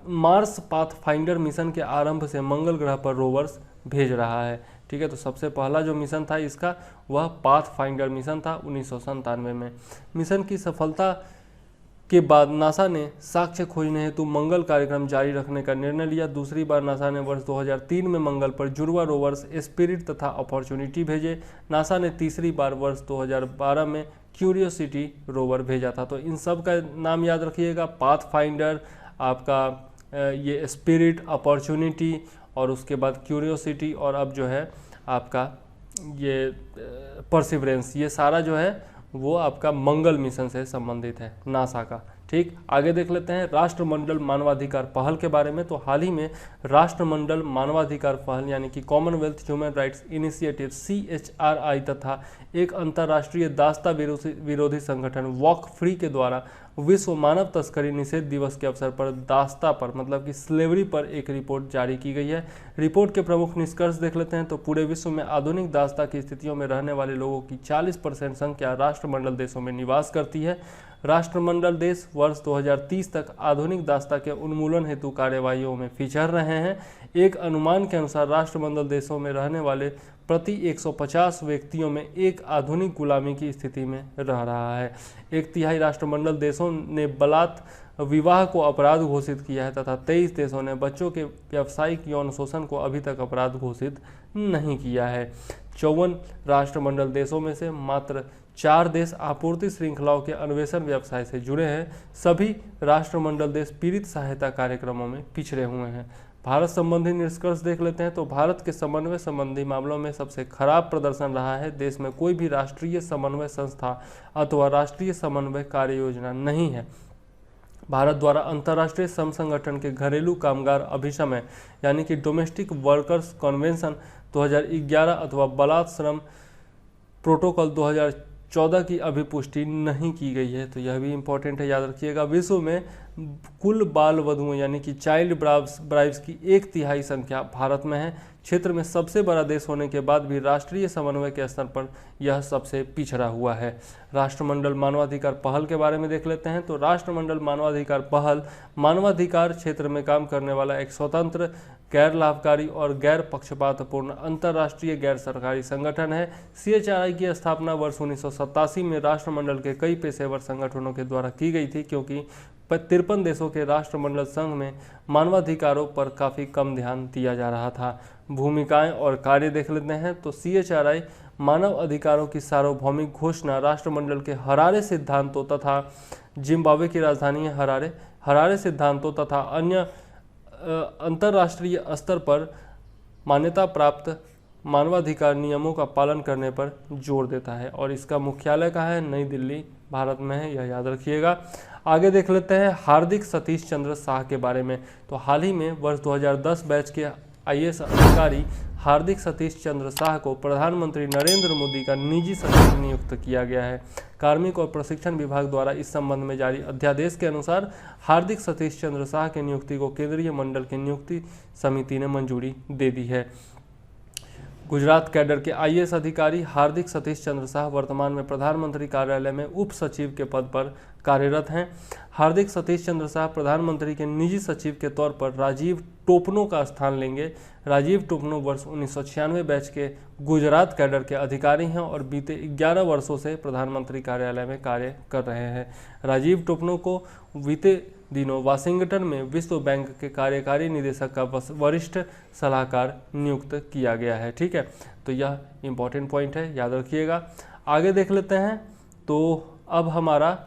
Speaker 1: मार्स पाथफाइंडर मिशन के आरंभ से मंगल ग्रह पर रोवर्स भेज रहा है। ठीक है, तो सबसे पहला जो मिशन था इसका वह पाथफाइंडर मिशन था 1997 में। मिशन की सफलता के बाद नासा ने साक्ष्य खोजने हेतु मंगल कार्यक्रम जारी रखने का निर्णय लिया। दूसरी बार नासा ने वर्ष 2003 में मंगल पर जुड़वा रोवर्स स्पिरिट तथा अपॉर्चुनिटी भेजे। नासा ने तीसरी बार वर्ष 2012 में क्यूरियोसिटी रोवर भेजा था। तो इन सब का नाम याद रखिएगा, पाथफाइंडर, आपका ये स्पिरिट, अपॉर्चुनिटी और उसके बाद क्यूरियोसिटी और अब जो है आपका ये परसिवरेंस, ये सारा जो है वो आपका मंगल मिशन से संबंधित है नासा का। ठीक, आगे देख लेते हैं राष्ट्रमंडल मानवाधिकार पहल के बारे में। तो हाल ही में राष्ट्रमंडल मानवाधिकार पहल यानी कि Commonwealth human rights initiative CHRI तथा एक अंतर्राष्ट्रीय दास्ता विरोधी संगठन वॉक फ्री के द्वारा विश्व मानव तस्करी निषेध दिवस के अवसर पर दास्ता पर मतलब कि स्लेवरी पर एक रिपोर्ट जारी की गई है। रिपोर्ट के प्रमुख निष्कर्ष देख लेते हैं। तो पूरे विश्व में आधुनिक दास्ता की स्थितियों में रहने वाले लोगों की 40% संख्या राष्ट्रमंडल देशों में निवास करती है। राष्ट्रमंडल देश वर्ष 2030 तक आधुनिक दास्ता के उन्मूलन हेतु कार्यवाहियों में पिछड़ रहे हैं। एक अनुमान के अनुसार राष्ट्रमंडल देशों में रहने वाले प्रति 150 व्यक्तियों में एक आधुनिक गुलामी की स्थिति में रह रहा है। 1/3 राष्ट्रमंडल देशों ने बलात् विवाह को अपराध घोषित किया है तथा 23 देशों ने बच्चों के व्यावसायिक यौन शोषण को अभी तक अपराध घोषित नहीं किया है। 54 राष्ट्रमंडल देशों में से मात्र 4 देश आपूर्ति श्रृंखलाओं के अन्वेषण व्यवसाय से जुड़े हैं। सभी राष्ट्रमंडल देश पीड़ित सहायता कार्यक्रमों में पिछड़े हुए हैं। भारत संबंधी निष्कर्ष देख लेते हैं। तो भारत के समन्वय संबंधी मामलों में सबसे खराब प्रदर्शन रहा है। देश में कोई भी राष्ट्रीय समन्वय संस्था अथवा राष्ट्रीय समन्वय कार्य योजना नहीं है। भारत द्वारा अंतर्राष्ट्रीय श्रम संगठन के घरेलू कामगार अभिसमय यानी कि डोमेस्टिक वर्कर्स कन्वेंशन 2011 अथवा बलात् श्रम प्रोटोकॉल 2014 की अभी पुष्टि नहीं की गई है। तो यह भी इम्पोर्टेंट है, याद रखिएगा। विश्व में कुल बाल वधुओं यानी कि चाइल्ड ब्राइड्स की 1/3 संख्या भारत में है। क्षेत्र में सबसे बड़ा देश होने के बाद भी राष्ट्रीय समन्वय के स्तर पर यह सबसे पिछड़ा हुआ है। राष्ट्रमंडल मानवाधिकार पहल के बारे में देख लेते हैं। तो राष्ट्रमंडल मानवाधिकार पहल मानवाधिकार क्षेत्र में काम करने वाला एक स्वतंत्र, गैर लाभकारी और गैर पक्षपातपूर्ण अंतर्राष्ट्रीय गैर सरकारी संगठन है। CHRI की स्थापना वर्ष 1987 में राष्ट्रमंडल के कई पेशेवर संगठनों के द्वारा की गई थी, क्योंकि 53 देशों के राष्ट्रमंडल संघ में मानवाधिकारों पर काफ़ी कम ध्यान दिया जा रहा था। भूमिकाएं और कार्य देख लेते हैं। तो CHRI मानव अधिकारों की सार्वभौमिक घोषणा, राष्ट्रमंडल के हरारे सिद्धांतों तथा जिम्बाब्वे की राजधानी हरारे सिद्धांतों तथा अन्य अंतर्राष्ट्रीय स्तर पर मान्यता प्राप्त मानवाधिकार नियमों का पालन करने पर जोर देता है। और इसका मुख्यालय कहाँ है? नई दिल्ली, भारत में है, यह याद रखिएगा। आगे देख लेते हैं हार्दिक सतीश चंद्र शाह के बारे में। तो हाल ही में वर्ष 2010 बैच के IAS अधिकारी हार्दिक सतीश चंद्र शाह को प्रधानमंत्री नरेंद्र मोदी का निजी सचिव नियुक्त किया गया है। कार्मिक और प्रशिक्षण विभाग द्वारा इस संबंध में जारी अध्यादेश के अनुसार हार्दिक सतीश चंद्र शाह की नियुक्ति को केंद्रीय मंडल की नियुक्ति समिति ने मंजूरी दे दी है। गुजरात कैडर के IAS अधिकारी हार्दिक सतीश चंद्र शाह वर्तमान में प्रधानमंत्री कार्यालय में उप सचिव के पद पर कार्यरत हैं। हार्दिक सतीश चंद्र शाह प्रधानमंत्री के निजी सचिव के तौर पर राजीव टोपनो का स्थान लेंगे। राजीव टोपनो वर्ष 1996 बैच के गुजरात कैडर के अधिकारी हैं और बीते 11 वर्षों से प्रधानमंत्री कार्यालय में कार्य कर रहे हैं। राजीव टोपनो को बीते दिनों वाशिंगटन में विश्व बैंक के कार्यकारी निदेशक का वरिष्ठ सलाहकार नियुक्त किया गया है। ठीक है, तो यह इम्पॉर्टेंट पॉइंट है, याद रखिएगा। आगे देख लेते हैं। तो अब हमारा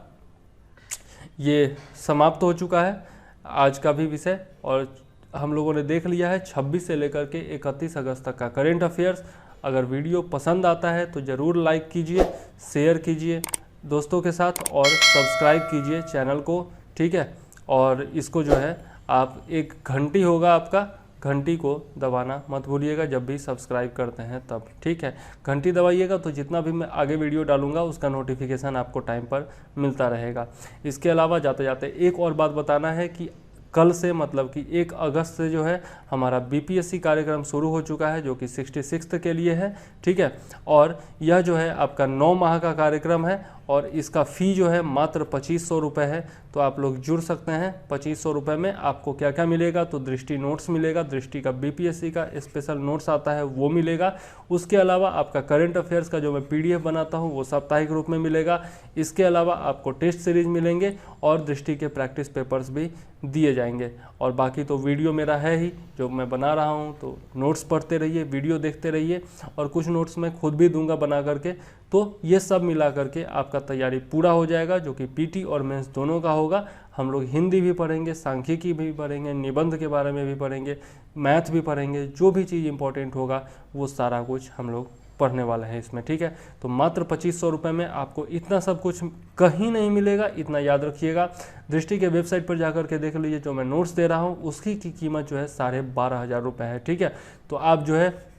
Speaker 1: ये समाप्त हो चुका है आज का भी विषय, और हम लोगों ने देख लिया है 26 से लेकर के 31 अगस्त तक का करेंट अफेयर्स। अगर वीडियो पसंद आता है तो ज़रूर लाइक कीजिए, शेयर कीजिए दोस्तों के साथ और सब्सक्राइब कीजिए चैनल को। ठीक है, और इसको जो है आप एक घंटी होगा आपका, घंटी को दबाना मत भूलिएगा जब भी सब्सक्राइब करते हैं तब, ठीक है। घंटी दबाइएगा तो जितना भी मैं आगे वीडियो डालूंगा उसका नोटिफिकेशन आपको टाइम पर मिलता रहेगा। इसके अलावा जाते जाते एक और बात बताना है कि कल से मतलब कि 1 अगस्त से जो है हमारा बीपीएससी कार्यक्रम शुरू हो चुका है, जो कि 66th के लिए है, ठीक है। और यह जो है आपका 9 माह का कार्यक्रम है और इसका फ़ी जो है मात्र 2500 रुपये है। तो आप लोग जुड़ सकते हैं। 2500 रुपये में आपको क्या क्या मिलेगा, तो दृष्टि नोट्स मिलेगा, दृष्टि का बीपीएससी का स्पेशल नोट्स आता है वो मिलेगा। उसके अलावा आपका करंट अफेयर्स का जो मैं पीडीएफ बनाता हूँ वो साप्ताहिक रूप में मिलेगा। इसके अलावा आपको टेस्ट सीरीज मिलेंगे और दृष्टि के प्रैक्टिस पेपर्स भी दिए जाएंगे। और बाकी तो वीडियो मेरा है ही जो मैं बना रहा हूँ, तो नोट्स पढ़ते रहिए, वीडियो देखते रहिए, और कुछ नोट्स मैं खुद भी दूंगा बना करके। तो ये सब मिला करके आपका तैयारी पूरा हो जाएगा, जो कि पीटी और मेंस दोनों का होगा। हम लोग हिंदी भी पढ़ेंगे, सांख्यिकी भी पढ़ेंगे, निबंध के बारे में भी पढ़ेंगे, मैथ भी पढ़ेंगे, जो भी चीज़ इंपॉर्टेंट होगा वो सारा कुछ हम लोग पढ़ने वाला है इसमें, ठीक है। तो मात्र 2500 रुपये में आपको इतना सब कुछ कहीं नहीं मिलेगा, इतना याद रखिएगा। दृष्टि के वेबसाइट पर जाकर के देख लीजिए, जो मैं नोट्स दे रहा हूँ उसकी की कीमत जो है 12,500 रुपये है, ठीक है। तो आप जो है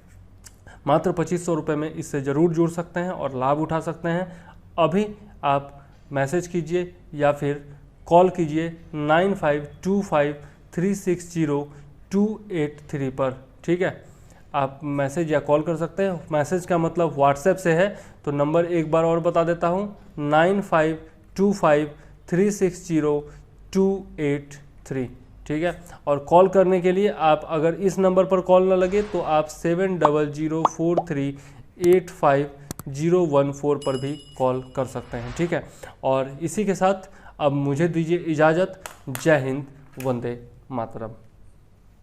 Speaker 1: मात्र 2500 रुपये में इससे ज़रूर जुड़ सकते हैं और लाभ उठा सकते हैं। अभी आप मैसेज कीजिए या फिर कॉल कीजिए 9525360283 पर, ठीक है। आप मैसेज या कॉल कर सकते हैं। मैसेज का मतलब व्हाट्सएप से है, तो नंबर एक बार और बता देता हूँ, 9525360283, ठीक है। और कॉल करने के लिए आप अगर इस नंबर पर कॉल ना लगे तो आप 7004385014 पर भी कॉल कर सकते हैं, ठीक है। और इसी के साथ अब मुझे दीजिए इजाज़त। जय हिंद, वंदे मातरम।